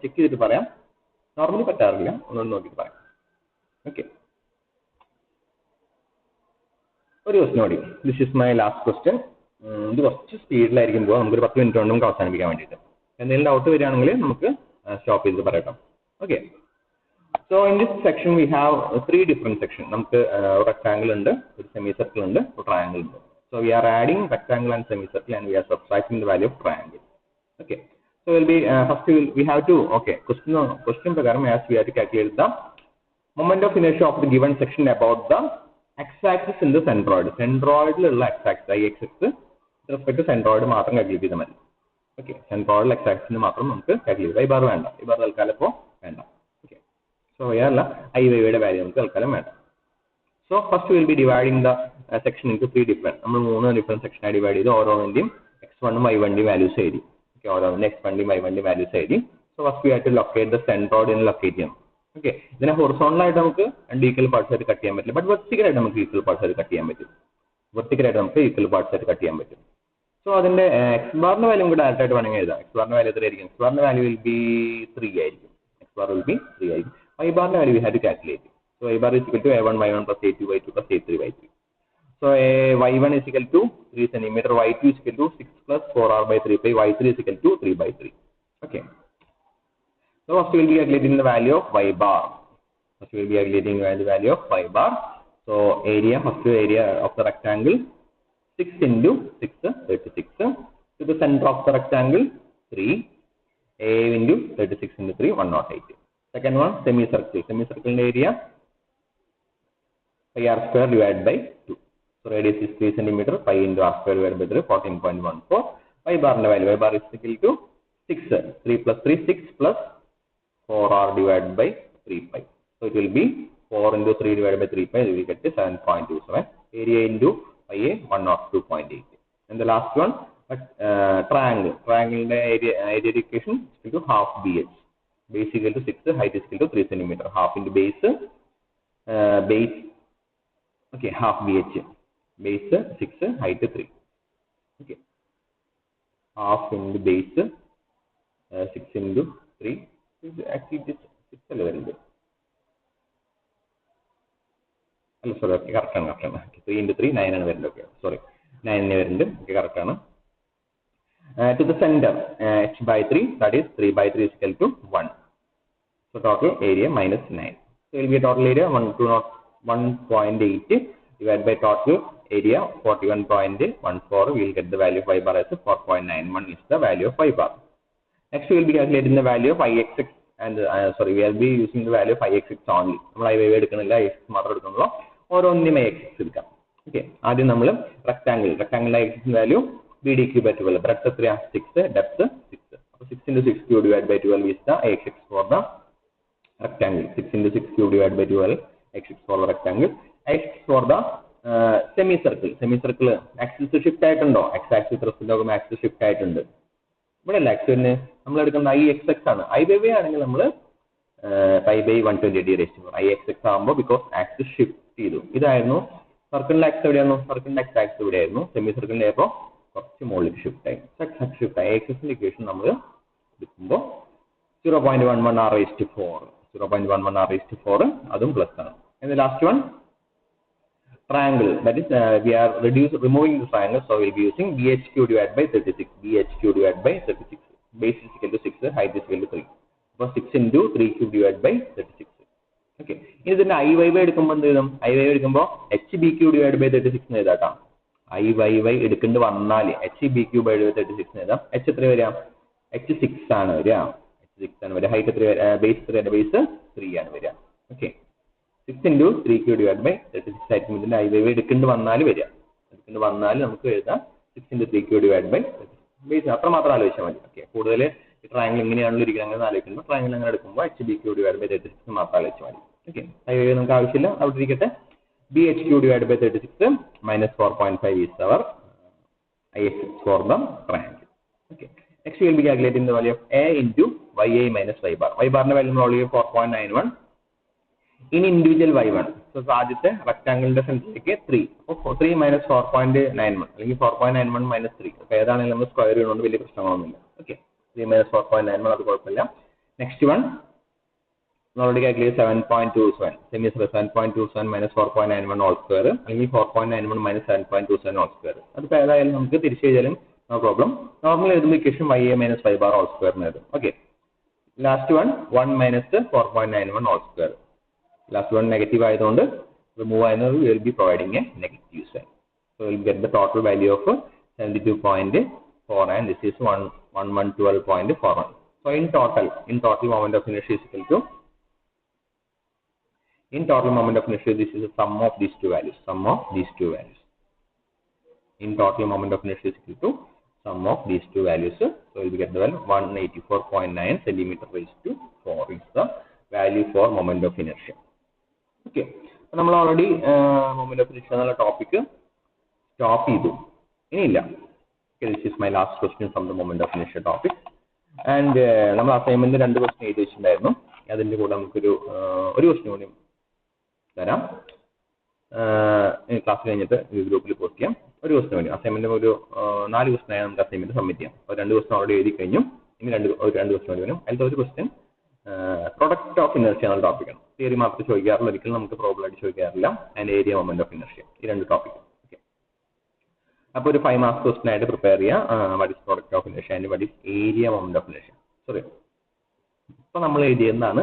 ചെക്ക് ചെയ്തിട്ട് പറയാം. നോർമലി പറ്റാറില്ല, ഒന്നും നോക്കിയിട്ട് പറയാം. ഒരു ക്വസ്റ്റ്യൻ കൂടി. This is my last question. ഇത് കുറച്ച് സ്പീഡിലായിരിക്കും പോകാം. നമുക്കൊരു 10 മിനിറ്റ് കൊണ്ട് നമുക്ക് അവസാനിപ്പിക്കാൻ വേണ്ടിയിട്ട്. എന്തെങ്കിലും ഡൗട്ട് വരികയാണെങ്കിൽ നമുക്ക് സ്റ്റോപ്പ് ചെയ്ത് പറയട്ടോ. Okay. So in this section we have 3 different sections. നമുക്ക് rectangle ഉണ്ട്, ഒരു semi circle ഉണ്ട്, ഒരു triangle ഉണ്ട്. So we are adding rectangle and semi circle and we are subtracting the value of triangle. Okay. So will be first we have to question പ്രകാരം as we have to calculate the moment of inertia of the given section about the x-axis in the centroid. Centroid ലുള്ള x-axis I-axis with respect to centroid മാത്രം calculate ചെയ്താൽ മതി. Okay. Centroid x-axis മാത്രം നമുക്ക് calculate ചെയ്യാം. y bar വേണ്ട. y bar തൽക്കാലം ഇപ്പോൾ വേണ്ട. So here I wave value നമുക്ക് തൽക്കാലം വേണ്ട. So first we will be dividing the section into 3 different. നമ്മൾ 3 different section ആയി ഡിവൈഡ് ചെയ്ത് ഓരോന്നിന്റെയും x1 ഉം y1 ന്റെയും വാല്യൂസ് എഴുതി. ഓക്കേ, ഓരോന്നിന്റെ x1 ന്റെയും y1 ന്റെയും വാല്യൂസ് എഴുതി. So first we have to locate the centroid in locate ചെയ്യണം. ഓക്കേ, ഇതിനെ ഹൊറിസോണ്ടൽ ആയിട്ട് നമുക്ക് രണ്ട് ഈക്വൽ പാർട്സ് ആയിട്ട് കട്ട് ചെയ്യാൻ പറ്റില്ല, ബട്ട് വെർട്ടിക്കൽ ആയിട്ട് നമുക്ക് ഈക്വൽ പാർട്സ് ആയിട്ട് കട്ട് ചെയ്യാൻ പറ്റും. So അതിന്റെ x ബാറിന്റെ വാല്യൂ നമുക്ക് ഡയറക്റ്റ് ആയിട്ട് വേണമെങ്കിൽ എഴുതാം. x ബാറിന്റെ വാല്യൂ എത്രയായിരിക്കും? x ബാറിന്റെ വാല്യൂ will be 3 ആയിരിക്കും. Y bar value we had to calculate. So y bar is equal to a1 y1 plus a2 y2 plus a3 y3. So y1 is equal to 3 cm, y2 is equal to 6 plus 4r by 3 pi, y3 is equal to 3 by 3. Okay. So first we will be calculating the value of y bar. So first area of the rectangle 6 into 6 36. To the center of the rectangle 3, a into 36 into 3 108. Second one, semicircle. Semicircle area pi r square divided by 2. So radius is 3 cm. Pi into r square divided by 3, 14.14. Y bar value. Y bar is equal to 6. 3 plus 3, 6 plus 4r divided by 3 pi. So it will be 4 into 3 divided by 3 pi. We will get to 7.27. Area into pi a 102.8. And the last one, triangle. Triangle area equation is equal to half bh. Base is equal to 6, height is equal to 3 cm. Half into base, okay, half bh. Base 6, height 3. Okay. Half into base 6 into 3. Actually, this 6 level. Sorry, correct. 3 into 3, 9 and okay. Sorry, 9 and okay, correct. To the center, h by 3, that is 3 by 3 is equal to 1. So total area minus 9. So it will be a total area 1.8 divided by total area 41.14. We will get the value of y bar as 4.91 is the value of y bar. Next we will be calculating the value of ixx and we will be using the value of ixx only. നമ്മൾ I wave എടുക്കുന്നില്ല, ix മാത്രം എടുക്കുന്നുള്ളൂ. ഓരോന്നിനും ixx എടുക്കാം. Okay, ആദ്യം നമ്മൾ rectangle ixx value BDQ by 12. Breadth 6, depth 6. So 6 into 6 cube divided by 12 is the axis for the rectangle. 6 into 6 cube divided by 12 axis for the rectangle. Axis for the semicircle. Semicircle axis shift ആയിട്ടുണ്ടോ? X axis respect axis shift ആയിട്ടുണ്ട്. ഇവിടെ അല്ല, actually നമ്മൾ എടുക്കുന്ന IXX ആണ്. I wave ആണെങ്കിൽ നമ്മൾ pi by 120 raised to 4. IXX ആകുമ്പോൾ ബിക്കോസ് ആക്സിസ് ഷിഫ്റ്റ് ചെയ്തു. ഇതായിരുന്നു സർക്കിളിന്റെ ആക്സ് എവിടെയായിരുന്നു? സർക്കിളിന്റെ എക്സ് ആക്സ് എവിടെയായിരുന്നു? സെമി സർക്കിളിന്റെ ആയപ്പോൾ കുറച്ച് മുകളിലേക്ക് ഷിഫ്റ്റ് ആയി. ഷിഫ്റ്റ് ആയി. എക്സിന്റെ ഇക്വേഷൻ നമ്മൾ എടുക്കുമ്പോൾ 0.11 r raised to 4. 0.11 r raised to 4 അതും പ്ലസ് ആണ്. And the last one triangle, that is we are removing the triangle, so we'll be using BHQ divided by 36. BHQ divided by 36. Base is equal to 6, height is equal to 3. So 6 into 3 cube divided by 36. Okay. This is the IYY എടുക്കുമ്പോൾ എന്ത് എഴുതും? IYY എടുക്കുമ്പോൾ HBQ divided by 36 എന്ന് എഴുതാം. IYY എടുക്കേണ്ടി വന്നാൽ HBQ by 36 എഴുതാം. H എത്ര വരിക? H6 ആണ് വരിക. H6 ആണ് വരിക. ഹൈറ്റ് എത്ര വരിക? ബേസ് എത്രയാണ്? ബേസ് 3 ആണ് വരിക. Okay. 6 into 3Q divided by 36 ആയിരിക്കും ഇതിന്റെ IYY എടുക്കേണ്ടി വന്നാൽ വരിക. എടുക്കേണ്ടി വന്നാൽ നമുക്ക് എഴുതാം 6 into 3Q divided by 36. Base അത്രമാത്രം ആലോചിച്ചാൽ മതി. ഓക്കെ. കൂടുതൽ ഈ ട്രയാങ്കിൾ എങ്ങനെയാണല്ലോ ഇരിക്കുന്നത് അങ്ങനെ ആലോചിക്കുമ്പോൾ ട്രയാങ്കിൾ അങ്ങനെ എടുക്കുമ്പോൾ HBQ divided by 36 മാത്രം ആലോചിച്ചാൽ മതി. ഓക്കെ. IYY നമുക്ക് ആവശ്യമില്ല, അവിടെ ഇരിക്കട്ടെ. BHQ divided by 36 minus 4.5 is our IX for the triangle. Okay. Next we will be calculating the value of A into YA minus Y bar. Y bar value value 4.91 in individual Y1. So ആദ്യത്തെ റെക്ടാങ്കിളിന്റെ സെന്ററിലേക്ക് 3. അപ്പോൾ 3 minus 4.91 അല്ലെങ്കിൽ 4.91 minus 3. അപ്പോൾ ഏതാണെങ്കിലും നമ്മൾ square ചെയ്യുന്നതുകൊണ്ട് വലിയ പ്രശ്നങ്ങളൊന്നുമില്ല. ഓക്കെ. 3 minus 4.91 അത് കുഴപ്പമില്ല. Next one already calculate 7.27. Semi 7.27 minus 4.91 all square അല്ലെങ്കിൽ 4.91 minus 7.27 all square. അതിപ്പോൾ ഏതായാലും നമുക്ക് തിരിച്ചു എഴുതിയാലും no problem. Normal എഴുതുമ്പോൾ equation YA minus Y bar all square എന്ന് എഴുതും. Okay. Last one 1 minus 4.91 all square. Last one negative ആയതുകൊണ്ട് remove ആയതുകൊണ്ട് we will be providing a negative sign. So we will get the total value of 72.4 and this is 1112.41. So in total moment of inertia is equal to moment of inertia, this is the sum of these two values. In total moment of inertia is equal to sum of these two values. So we will get the value 184.9 centimeter raised to 4 is the value for moment of inertia. Okay. So we already moment of inertia enna topic stop ചെയ്തു. ഇനിയില്ല. Okay, this is my last question from the moment of inertia topic. And നമ്മൾ assignment 2 question എഴുതി വെച്ചിട്ടുണ്ടായിരുന്നു. അതിന്റെ കൂടെ നമുക്കൊരു question കൂടി തരാം. ക്ലാസ് കഴിഞ്ഞിട്ട് ഗ്രൂപ്പിൽ പോസ്റ്റ് ചെയ്യാം. ഒരു ക്വസ്റ്റ്യൻ വേണ്ടി അസൈൻമെന്റ് ഒരു 4 ക്വസ്റ്റ്യൻ ആയി നമുക്ക് അസൈൻമെന്റ് സബ്മിറ്റ് ചെയ്യാം. അപ്പോൾ 2 ക്വസ്റ്റ്യൻ ഓൾറെഡി എഴുതി കഴിഞ്ഞു. ഇനി 2 ക്വസ്റ്റ്യൻ വേണ്ടി വരും. അതിലത്തെ ഒരു ക്വസ്റ്റ്യൻ പ്രൊഡക്റ്റ് ഓഫ് ഇനർഷ്യ എന്നുള്ള ടോപ്പിക്കാണ്. തിയറി മാത്രം ചോദിക്കാറില്ല, ഒരിക്കലും നമുക്ക് പ്രോബ്ലം ആയിട്ട് ചോദിക്കാറില്ല. And area moment of inertia, ഈ 2 ടോപ്പിക്. ഓക്കെ. അപ്പോൾ ഒരു 5 മാർക്ക് ക്വസ്റ്റ്യൻ ആയിട്ട് പ്രിപ്പയർ ചെയ്യാം. What is product of inertia and what is area moment of inertia. Sorry, ഇപ്പോൾ നമ്മൾ എഴുതിയതാണ്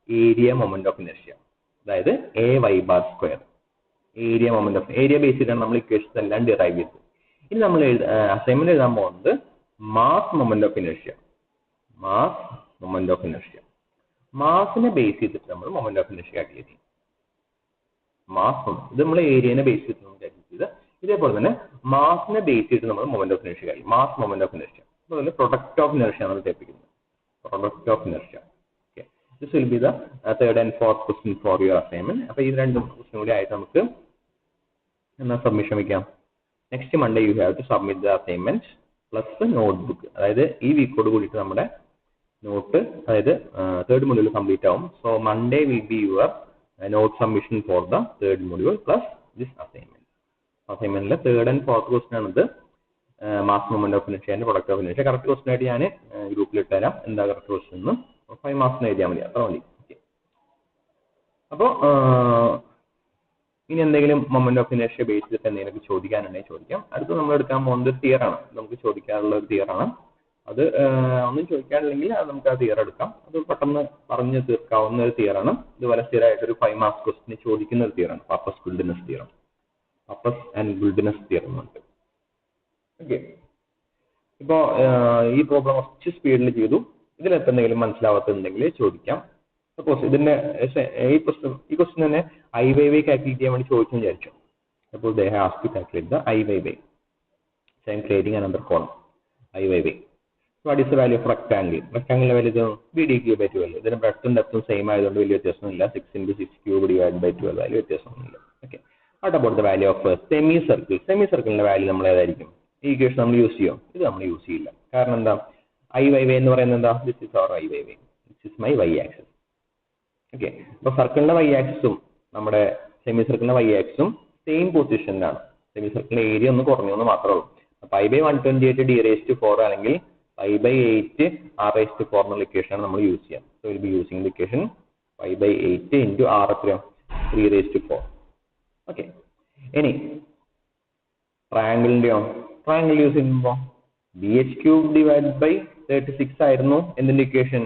ഏരിയ മൊമെന്റ് ഓഫ് ഇനർഷ്യ, അതായത് AY bar square. Area moment of area base ചെയ്താണ് നമ്മൾ ഇക്വേഷൻസ് എല്ലാം ഡിറൈവ് ചെയ്തത്. ഇനി നമ്മൾ അസൈൻമെന്റ് എഴുതാൻ പോകുന്നത് മാസ് മൊമെന്റ് ഓഫ് ഇനർഷ്യ. മാസിനെ ബേസ് ചെയ്തിട്ട് നമ്മൾ മൊമെന്റ് ഓഫ് ഇനർഷ്യ കാൽക്കുലേറ്റ് ചെയ്യും. ഇത് നമ്മൾ ഏരിയനെ ബേസ് ചെയ്തിട്ട് നമ്മൾ കാൽക്കുലേറ്റ് ചെയ്ത്, ഇതേപോലെ തന്നെ മാസിനെ ബേസ് ചെയ്തിട്ട് നമ്മൾ moment of inertia calculate. Mass moment of inertia, അതുപോലെ പ്രൊഡക്റ്റ് ഓഫ് ഇനർഷ്യ നമ്മൾ ടേപ്പിക്കുന്നത്. Product of inertia. Okay. This will be the third and fourth question for your assignment. അപ്പോൾ ഈ 2 ക്വസ്റ്റ്യൻ കൂടി ആയിട്ട് നമുക്ക് എന്നാ സബ്മിഷൻ വയ്ക്കാം. Next Monday you have to submit the assignment plus notebook. അതായത് ഈ വീക്കോട് കൂടിയിട്ട് നമ്മുടെ നോട്ട്, അതായത് 3rd മൊഡ്യൂൾ കംപ്ലീറ്റ് ആവും. So Monday will be your note submission for the 3rd module plus this assignment. അസൈൻമെന്റിലെ 3rd ആൻഡ് 4th ക്വസ്റ്റ്യൻ ആണിത്. Mass moment of inertia and product of inertia. Correct question ആയിട്ട് ഞാൻ ഗ്രൂപ്പിൽ ഇട്ടുതരാം. എന്താ correct question എന്ന് 5 മാർക്സിന് എഴുതിയാൽ മതി, അത്ര മതി. ഓക്കെ. അപ്പോൾ ഇനി എന്തെങ്കിലും മൊമെന്റ് ഓഫ് ഇനർഷ്യ ബേസ് ചെയ്തിട്ട് എന്തെങ്കിലും ചോദിക്കാനുണ്ടെങ്കിൽ ചോദിക്കാം. അടുത്ത് നമ്മൾ എടുക്കാൻ പോകുന്നത് തിയറാണ്. നമുക്ക് ചോദിക്കാനുള്ള ഒരു തിയറാണ്. അത് ഒന്നും ചോദിക്കാനില്ലെങ്കിൽ അത് നമുക്ക് ആ തിയർ എടുക്കാം. അത് പെട്ടെന്ന് പറഞ്ഞു തീർക്കാവുന്ന ഒരു തിയറാണ്. ഇതുപോലെ സ്ഥിരമായിട്ടൊരു 5 മാർക്ക് ക്വസ്റ്റിന് ചോദിക്കുന്ന ഒരു തിയറാണ്. Pappus Guldinus theorem. Pappus and Guldinus theorem ഉണ്ട്. ഓക്കെ. ഇപ്പോൾ ഈ പ്രോബ്ലം കുറച്ച് സ്പീഡിൽ ചെയ്തു. ഇതിലെപ്പോൾ എന്തെങ്കിലും മനസ്സിലാവാത്തുണ്ടെങ്കിൽ ചോദിക്കാം. സപ്പോസ് ഇതിന്റെ ഈ ക്വസ്റ്റ്യൻ തന്നെ IYY കാൽക്കുലേറ്റ് ചെയ്യാൻ വേണ്ടി ചോദിച്ചെന്ന് വിചാരിച്ചു. അപ്പോൾ they have to calculate the IYY. So I am creating another column IYY. So what is the value of rectangle? Rectangle value is BD^12. ഇതിന്റെ ബ്രെഡ്ത്തും ഡെപ്തും സെയിം ആയതുകൊണ്ട് വലിയ വ്യത്യാസമൊന്നുമില്ല. 6 into 6 cube divided by 12 value വ്യത്യാസമൊന്നുമില്ല. Okay. What about the value of semi circle? Semi സർക്കിളിന്റെ value നമ്മൾ ഏതായിരിക്കും? ഈ equation നമ്മൾ യൂസ് ചെയ്യും? ഇത് നമ്മൾ യൂസ് ചെയ്യില്ല. കാരണം എന്താ? IYY എന്ന് പറയുന്നത് എന്താ? This is our IYY. This is my Y axis. Okay. അപ്പോൾ സർക്കിളിന്റെ Y ആക്സിസും നമ്മുടെ സെമി സർക്കിളിന്റെ Y ആക്സിസും സെയിം പൊസിഷനിലാണ്. സെമി സർക്കിളിന്റെ ഏരിയ ഒന്ന് കുറഞ്ഞു മാത്രമേ ഉള്ളൂ. π/128 d⁴ അല്ലെങ്കിൽ π/8 r⁴ എന്നുള്ള ഇക്വേഷനാണ് നമ്മൾ യൂസ് ചെയ്യുക. So will be using the equation π/8 × r 3⁴. Okay. ഇനി ട്രയാങ്കിളിന്റെയോ ട്രയാങ്കിൾ യൂസ് ചെയ്യുമ്പോൾ BH cube divided by 36 ആയിരുന്നു എന്തിന്റെ ഇക്വേഷൻ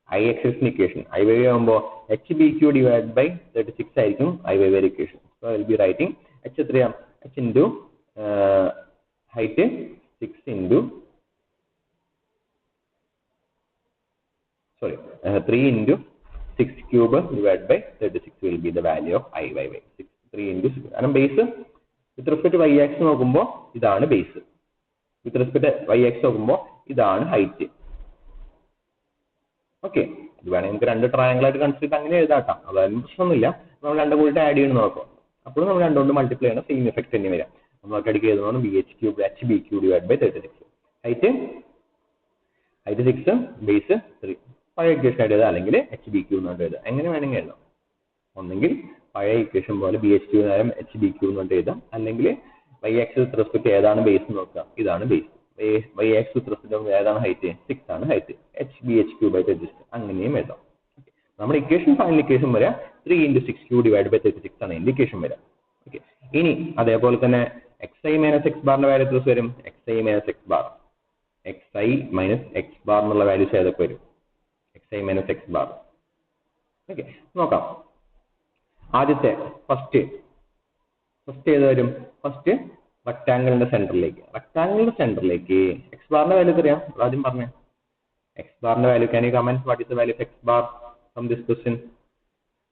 IXX ഇക്വേഷൻ. IYY ആകുമ്പോൾ HBQ divided by 36 ആയിരിക്കും IYY equation. So I will be writing H എത്രയാണ് H into height 6 into 3 into 6 cube divided by 36 will be the value of IYY. 3 into 6. കാരണം base with respect to YX നോക്കുമ്പോൾ ഇതാണ് base, with respect YX നോക്കുമ്പോൾ ഇതാണ് height. Okay, ഇത് വേണമെങ്കിൽ നമുക്ക് രണ്ട് ട്രയാങ്കിൾ ആയിട്ട് കൺസിഡർ ചെയ്ത് അങ്ങനെ എഴുതാക്കാം, അതായത് പ്രശ്നമൊന്നുമില്ല. നമ്മൾ രണ്ടും കൂടി ആഡ് ചെയ്യണം നോക്കാം, അപ്പോൾ നമ്മൾ രണ്ടുകൊണ്ട് മൾട്ടിപ്ലൈ ചെയ്യണം, സെയിം എഫക്ട് തന്നെ വരാം. നമ്മൾ അടിക്ക് എഴുതുന്നതാണ് BH cube HBQ divided by 36. Height 6, base 3. പഴയ ഇക്വേഷൻ ആയിട്ട് എഴുതാം, അല്ലെങ്കിൽ HBQ എന്നായിട്ട് എഴുതാം, എങ്ങനെ വേണമെങ്കിൽ എഴുതാം. ഒന്നെങ്കിൽ പഴയ ഇക്വേഷൻ പോലെ BH cube നേരം HBQ എന്നിട്ട് എഴുതാം, അല്ലെങ്കിൽ YX വിത്ത് റെസ്പെക്ട് ഏതാണ് ബേസ് നോക്കാം, ഇതാണ് ബേസ്. YX വിത്ത് റെസ്പെക്ട് ഏതാണ് ഹൈറ്റ് 6 ആണ് ഹൈറ്റ്, HBH cube by 36 അങ്ങനെയും എഴുതാം. നമ്മുടെ ഇക്വേഷൻ ഫൈനൽ ഇക്വേഷൻ വരാം 3 into 6 cube divided by 36 ആണ് ഇക്വേഷൻ വരാം. ഓക്കെ, ഇനി അതേപോലെ തന്നെ xi minus x bar value എത്ര വരും xi minus x bar എന്നുള്ള വാല്യൂസ് ഏതൊക്കെ വരും xi minus x bar. Okay, നോക്കാം. ആദ്യത്തെ ഫസ്റ്റ് ഏത് വരും? ഫസ്റ്റ് റെക്ടാങ്കിളിന്റെ സെന്ററിലേക്ക് x ബാറിന്റെ വാല്യൂ എത്രയാ ആദ്യം പറഞ്ഞേ. x ബാറിന്റെ value, can you comment what is the value of x bar from this question?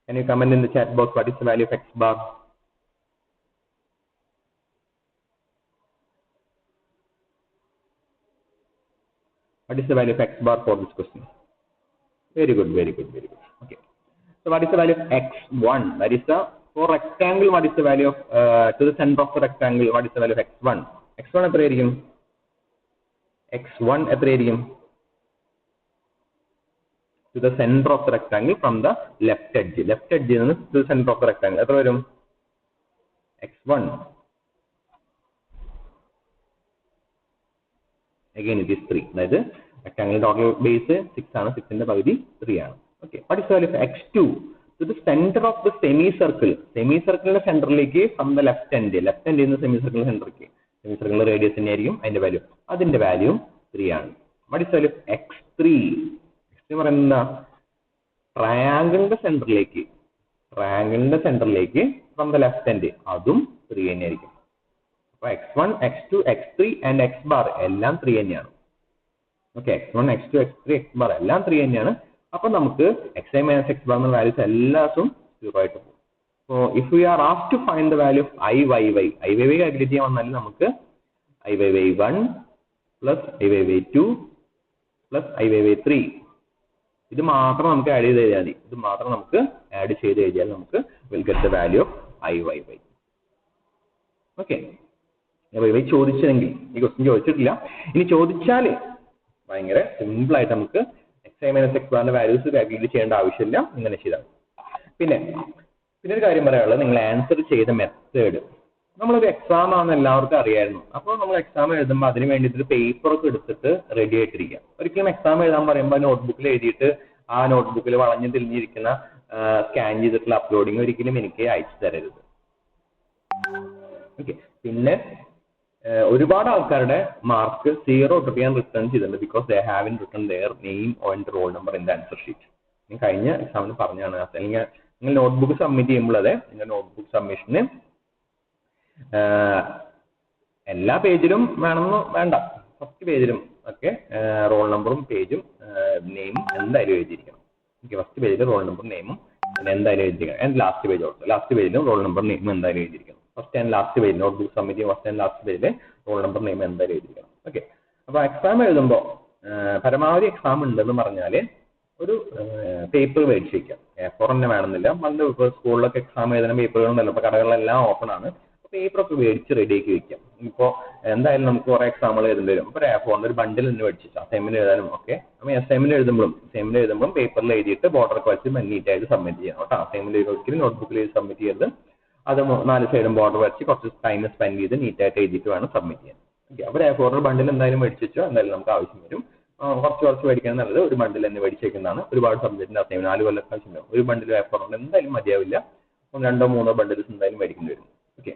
Can you comment in the chat box what is the value of x bar? What is the value of x bar for this question? Very good. Okay, so what is the value of x1? That is the, for rectangle, what is the value of to the center of the rectangle, what is the value of x1? x1 എത്രയായിരിക്കും? x1 എത്രയായിരിക്കും? To the center of the rectangle from the left edge നിന്ന് to the center of the rectangle എത്ര വരും? x1 again it is 3. അതായത് rectangle total base 6 ആണ്, 6 ന്റെ പകുതി 3 ആണ്. Okay, what is the value of x2? To the center of the semicircle സെന്ററിലേക്ക് from the left end നിന്ന് semicircle സെമിസർക്കിളിന്റെ റേഡിയസ് തന്നെയായിരിക്കും അതിന്റെ വാല്യൂ, അതിന്റെ വാല്യൂ 3 ആണ്. what is the value of x3? പറയുന്ന ട്രയാങ്കിളിന്റെ സെന്ററിലേക്ക് ഫ്രം ദ ലെഫ്റ്റ് എൻഡ്, അതും 3 തന്നെയായിരിക്കും. അപ്പൊ x1 x2 x3 and x bar എല്ലാം 3 തന്നെയാണ്. Okay, x1 x2 x3 x bar എല്ലാം 3 തന്നെയാണ്. അപ്പൊ നമുക്ക് xi minus x bar എന്ന വാല്യൂസ് എല്ലാസും 0 ആയിട്ട് പോകും. So if we are asked to find the value of IYY calculate ചെയ്യാൻ വന്നാൽ നമുക്ക് IYY1 plus IYY2 plus IYY3 ഇത് മാത്രം നമുക്ക് ആഡ് ചെയ്ത് എഴുതിയാൽ നമുക്ക് will get the value of IYY. Okay, IYY ചോദിച്ചെങ്കിൽ, ഈ ക്വസ്റ്റ്യൻ ചോദിച്ചിട്ടില്ല, ഇനി ചോദിച്ചാൽ ഭയങ്കര സിമ്പിൾ ആയിട്ട് നമുക്ക് xi minus x bar values calculate ചെയ്യേണ്ട ആവശ്യമില്ല, ഇങ്ങനെ ചെയ്താൽ. പിന്നെ ഒരു കാര്യം പറയാനുള്ളത്, നിങ്ങൾ ആൻസർ ചെയ്ത മെത്തേഡ്, നമ്മളൊരു എക്സാം ആണെന്ന് എല്ലാവർക്കും അറിയായിരുന്നു. അപ്പോൾ നമ്മൾ എക്സാം എഴുതുമ്പോൾ അതിന് വേണ്ടിയിട്ട് പേപ്പറൊക്കെ എടുത്തിട്ട് റെഡി ആയിട്ടിരിക്കുക. ഒരിക്കലും എക്സാം എഴുതാൻ പറയുമ്പോൾ നോട്ട്ബുക്കിൽ എഴുതിയിട്ട് ആ നോട്ട്ബുക്കിൽ വളഞ്ഞു തിരിഞ്ഞിരിക്കുന്ന സ്കാൻ ചെയ്തിട്ടുള്ള അപ്ലോഡിങ് ഒരിക്കലും എനിക്ക് അയച്ചു തരരുത്. ഓക്കെ, പിന്നെ ഒരുപാട് ആൾക്കാരുടെ മാർക്ക് 0 തൊട്ട് ഞാൻ റിട്ടേൺ ചെയ്തിട്ടുണ്ട്, because they have in return their name and roll number in the answer sheet. ഞാൻ കഴിഞ്ഞ എക്സാമിന് പറഞ്ഞാണ്, അല്ലെങ്കിൽ നിങ്ങൾ നോട്ട്ബുക്ക് സബ്മിറ്റ് ചെയ്യുമ്പോൾ അതെ, നിങ്ങൾ നോട്ട്ബുക്ക് സബ്മിഷന് എല്ലാ പേജിലും വേണമെന്ന് വേണ്ട, ഫസ്റ്റ് പേജിലും ഒക്കെ റോൾ നമ്പറും പേജും നെയിമും എന്തായാലും എഴുതിയിരിക്കണം. ഓക്കെ, ഫസ്റ്റ് പേജിൽ റോൾ നമ്പറും നെയിമും എന്തായാലും എഴുതിയിരിക്കണം. ആൻഡ് ലാസ്റ്റ് പേജിലും റോൾ നമ്പർ നെയിമും എന്തായാലും എഴുതിയിരിക്കണം. ഫസ്റ്റ് ആൻഡ് ലാസ്റ്റ് പേജിൽ നോട്ട്ബുക്ക് സബ്മിറ്റ് ചെയ്യും, ഫസ്റ്റ് ആൻഡ് ലാസ്റ്റ് പേജിൽ റോൾ നമ്പർ നെയിം എന്തായാലും എഴുതിയിരിക്കണം. ഓക്കെ, അപ്പോൾ എക്സാം എഴുതുമ്പോൾ പരമാവധി എക്സാം ഉണ്ടെന്ന് പറഞ്ഞാൽ ഒരു പേപ്പർ മേടിച്ച് വയ്ക്കാം. A4 തന്നെ വേണമെന്നില്ല, പണ്ട് ഇപ്പോൾ സ്കൂളിലൊക്കെ എക്സാം എഴുതുന്ന പേപ്പറുകളുണ്ടല്ലോ, ഇപ്പോൾ കടകളിലെല്ലാം ഓപ്പൺ ആണ്. പേപ്പറൊക്കെ മേടിച്ച് റെഡിയാക്കി വെക്കാം. ഇപ്പോൾ എന്തായാലും നമുക്ക് കുറേ എക്സാമുകൾ എഴുതേണ്ടി വരും. ഇപ്പോൾ A4 ഒരു ബണ്ടിൽ തന്നെ മേടിച്ചു അസൈൻമെന്റ് എഴുതാനും ഒക്കെ. അപ്പോൾ അസൈൻമെന്റ് എഴുതുമ്പോഴും പേപ്പറിൽ എഴുതിയിട്ട് ബോർഡറൊക്കെ വെച്ച് നീറ്റായിട്ട് സബ്മിറ്റ് ചെയ്യണം കേട്ടോ. അസൈൻമെന്റ് ഒരിക്കലും നോട്ട്ബുക്കിൽ സബ്മിറ്റ് ചെയ്യരുത്. അത് 4 സൈഡും ബോർഡർ വെച്ച് കുറച്ച് ടൈം സ്പെൻഡ് ചെയ്ത് നീറ്റായിട്ട് എഴുതിയിട്ട് വേണം സബ്മിറ്റ് ചെയ്യാൻ. ഓക്കെ, അപ്പോൾ A4 ബണ്ടിൽ എന്തായാലും മേടിച്ച് വെച്ചോ, എന്തായാലും നമുക്ക് ആവശ്യം വരും. കുറച്ച് മേടിക്കാൻ നല്ലത് ഒരു ബണ്ടിൽ തന്നെ മേടിച്ചേക്കുന്നതാണ്. ഒരുപാട് സബ്ജക്റ്റിന്റെ അസൈൻമെന്റ് 4 കൊല്ലം ഒരു ബണ്ടിൽ A4 എന്തായാലും മതിയാവില്ല. 2 or 3 ബണ്ടിൽസ് എന്തായാലും മേടിക്കേണ്ടി വരും. ഓക്കെ,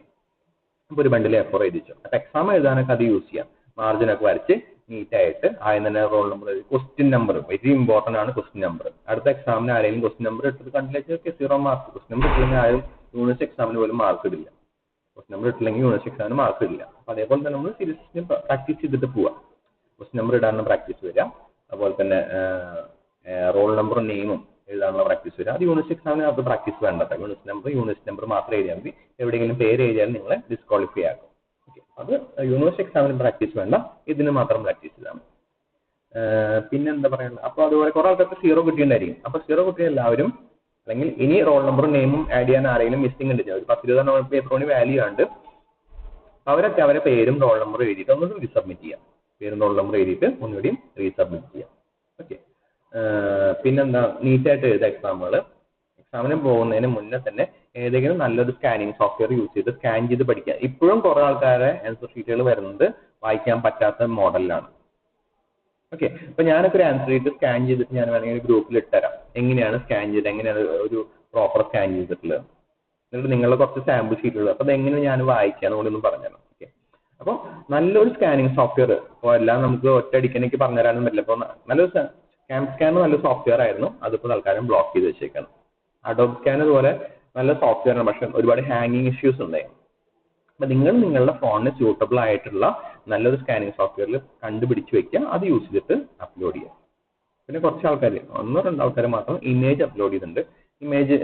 അപ്പോൾ ഒരു ബണ്ടിൽ A4 എഴുതി വെച്ചു. അപ്പോൾ എക്സാം എഴുതാനൊക്കെ അത് യൂസ് ചെയ്യാം. മാർജിനൊക്കെ വരച്ച് നീറ്റായിട്ട് ആദ്യം തന്നെ roll number, question number very important ആണ്. ക്വസ്റ്റ്യൻ നമ്പർ അടുത്ത എക്സാമിന് ആരെങ്കിലും ക്വസ്റ്റ്യൻ നമ്പർ എടുത്തത് കണ്ടില്ലെങ്കിൽ 0 മാർക്ക്. ക്വസ്റ്റ്യൻ നമ്പർ ഇട്ടില്ലെങ്കിൽ ആരും യൂണിവേഴ്സിറ്റി എക്സാമിന് പോലും മാർക്ക് ഇടില്ല. ക്വസ്റ്റ്യൻ നമ്പർ ഇട്ടില്ലെങ്കിൽ യൂണിവേഴ്സിറ്റി എക്സാമിന് മാർക്ക് ഇടില്ല. അപ്പോൾ അതേപോലെ തന്നെ നമ്മൾ സീരിയസ്ലി പ്രാക്ടീസ് ചെയ്തിട്ട് പോവാം. ക്വസ്റ്റ്യൻ നമ്പർ ഇടാനുള്ള പ്രാക്ടീസ് വരിക, അതുപോലെ തന്നെ റോൾ നമ്പറും നെയിമും എഴുതാനുള്ള പ്രാക്ടീസ് വരിക. അത് യൂണിവേഴ്സിറ്റി എക്സാമിന് അത് പ്രാക്ടീസ് വേണ്ടത്. യൂണിവേഴ്സിറ്റി നമ്പർ മാത്രം എഴുതിയാൽ മതി. എവിടെയെങ്കിലും പേര് എഴുതിയാൽ നിങ്ങളെ ഡിസ്ക്വാളിഫൈ ആക്കും. അത് യൂണിവേഴ്സിറ്റി എക്സാമിന് പ്രാക്ടീസ് വേണ്ട, ഇതിന് മാത്രം പ്രാക്ടീസ് ചെയ്താൽ മതി. പിന്നെന്താ പറയുന്നത്, അപ്പോൾ അതുപോലെ കുറെ ആൾക്കാർക്ക് 0 കിട്ടിയിട്ടുണ്ടായിരിക്കും. അപ്പോൾ 0 കിട്ടിയ എല്ലാവരും, അല്ലെങ്കിൽ ഇനി റോൾ നമ്പറും നെയിമും ആഡ് ചെയ്യാൻ ആരെങ്കിലും മിസ്സിംഗ് ഉണ്ട്, ഒരു 10-20 പേപ്പറിന് വാല്യൂ ഉണ്ട്, അവരൊക്കെ അവരെ പേരും റോൾ നമ്പറും എഴുതിയിട്ട് ഒന്നുകൂടി റീസബ്മിറ്റ് ചെയ്യാം. പേരും റോൾ നമ്പർ എഴുതിയിട്ട് ഒന്നുകൂടിയും റീസബ്മിറ്റ് ചെയ്യാം. ഓക്കെ. പിന്നെന്താ, നീറ്റായിട്ട് എഴുതുക എക്സാമുകൾ. എക്സാമിന് പോകുന്നതിന് മുന്നേ തന്നെ ഏതെങ്കിലും നല്ലൊരു സ്കാനിങ് സോഫ്റ്റ്വെയർ യൂസ് ചെയ്ത് സ്കാൻ ചെയ്ത് പഠിക്കുക. ഇപ്പോഴും കുറെ ആൾക്കാരെ ആൻസർ ഷീറ്റുകൾ വരുന്നത് വായിക്കാൻ പറ്റാത്ത മോഡലിലാണ്. ഓക്കെ. അപ്പൊ ഞാനൊക്കെ ഒരു ആൻസർ ഷീറ്റ് സ്കാൻ ചെയ്തിട്ട് ഞാൻ വേണമെങ്കിൽ ഒരു ഗ്രൂപ്പിൽ ഇട്ടുതരാം, എങ്ങനെയാണ് സ്കാൻ ചെയ്ത്, എങ്ങനെയാണ് ഒരു പ്രോപ്പർ സ്കാൻ ചെയ്തിട്ടുള്ളത്. എന്നിട്ട് നിങ്ങളുടെ കുറച്ച് സാമ്പിൾ ഷീറ്റുകൾ, അപ്പോൾ അതെങ്ങനെ ഞാൻ വായിക്കാന്ന് കൂടി ഒന്ന് പറഞ്ഞുതരാം. ഓക്കെ. അപ്പോൾ നല്ലൊരു സ്കാനിങ് സോഫ്റ്റ്വെയർ, ഇപ്പോൾ എല്ലാം നമുക്ക് ഒറ്റയടിക്ക് പറഞ്ഞു തരാനും പറ്റില്ല. ഇപ്പോൾ നല്ലൊരു സ്കാൻ നല്ല സോഫ്റ്റ്വെയർ ആയിരുന്നു, അതിപ്പോൾ തൽക്കാലം ബ്ലോക്ക് ചെയ്ത് വെച്ചേക്കാണ്. അഡോബ് സ്കാൻ അതുപോലെ നല്ല സോഫ്റ്റ്വെയർ ആണ്, പക്ഷെ ഒരുപാട് ഹാങ്ങിങ് ഇഷ്യൂസ് ഉണ്ടായി. അപ്പൊ നിങ്ങൾ നിങ്ങളുടെ ഫോണിന് സ്യൂട്ടബിൾ ആയിട്ടുള്ള നല്ലൊരു സ്കാനിങ് സോഫ്റ്റ്വെയറിൽ കണ്ടുപിടിച്ച് വെക്കുക, അത് യൂസ് ചെയ്തിട്ട് അപ്ലോഡ് ചെയ്യുക. പിന്നെ കുറച്ച് ആൾക്കാർ, 1-2 ആൾക്കാർ മാത്രം ഇമേജ് അപ്ലോഡ് ചെയ്തിട്ടുണ്ട്. ഇമേജ്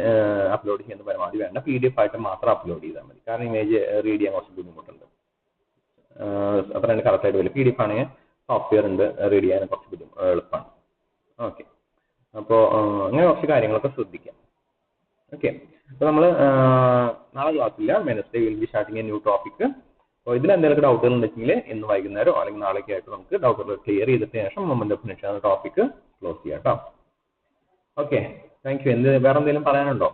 അപ്ലോഡ് ചെയ്യുന്ന പരമാവധി വേണ്ട, PDF ആയിട്ട് മാത്രം അപ്ലോഡ് ചെയ്താൽ മതി. കാരണം ഇമേജ് റീഡ് ചെയ്യാൻ കുറച്ച് ബുദ്ധിമുട്ടുണ്ട്. അത്ര തന്നെ കറക്റ്റായിട്ട് വരും. PDF ആണെങ്കിൽ സോഫ്റ്റ്വെയർ ഉണ്ട്, റീഡ് ചെയ്യാൻ കുറച്ച് എളുപ്പമാണ്. ഓക്കെ. അപ്പോൾ അങ്ങനെ കുറച്ച് കാര്യങ്ങളൊക്കെ ശ്രദ്ധിക്കാം. ഓക്കെ. അപ്പോൾ നമ്മൾ നാളെ ക്ലാസ്സില്ല, Wednesday will be starting a new topic. അപ്പോൾ ഇതിൽ എന്തെങ്കിലും ഡൗട്ടുകൾ ഉണ്ടെങ്കിൽ ഇന്ന് വൈകുന്നേരമോ അല്ലെങ്കിൽ നാളേക്ക് ആയിട്ട് നമുക്ക് ഡൗട്ടുകൾ ക്ലിയർ ചെയ്തിട്ട് ശേഷം മൊമെന്റ് ഓഫ് ഇനർഷ്യ എന്ന ടോപ്പിക് ക്ലോസ് ചെയ്യാം കേട്ടോ. Okay, thank you. വേറെ എന്തെങ്കിലും പറയാനുണ്ടോ?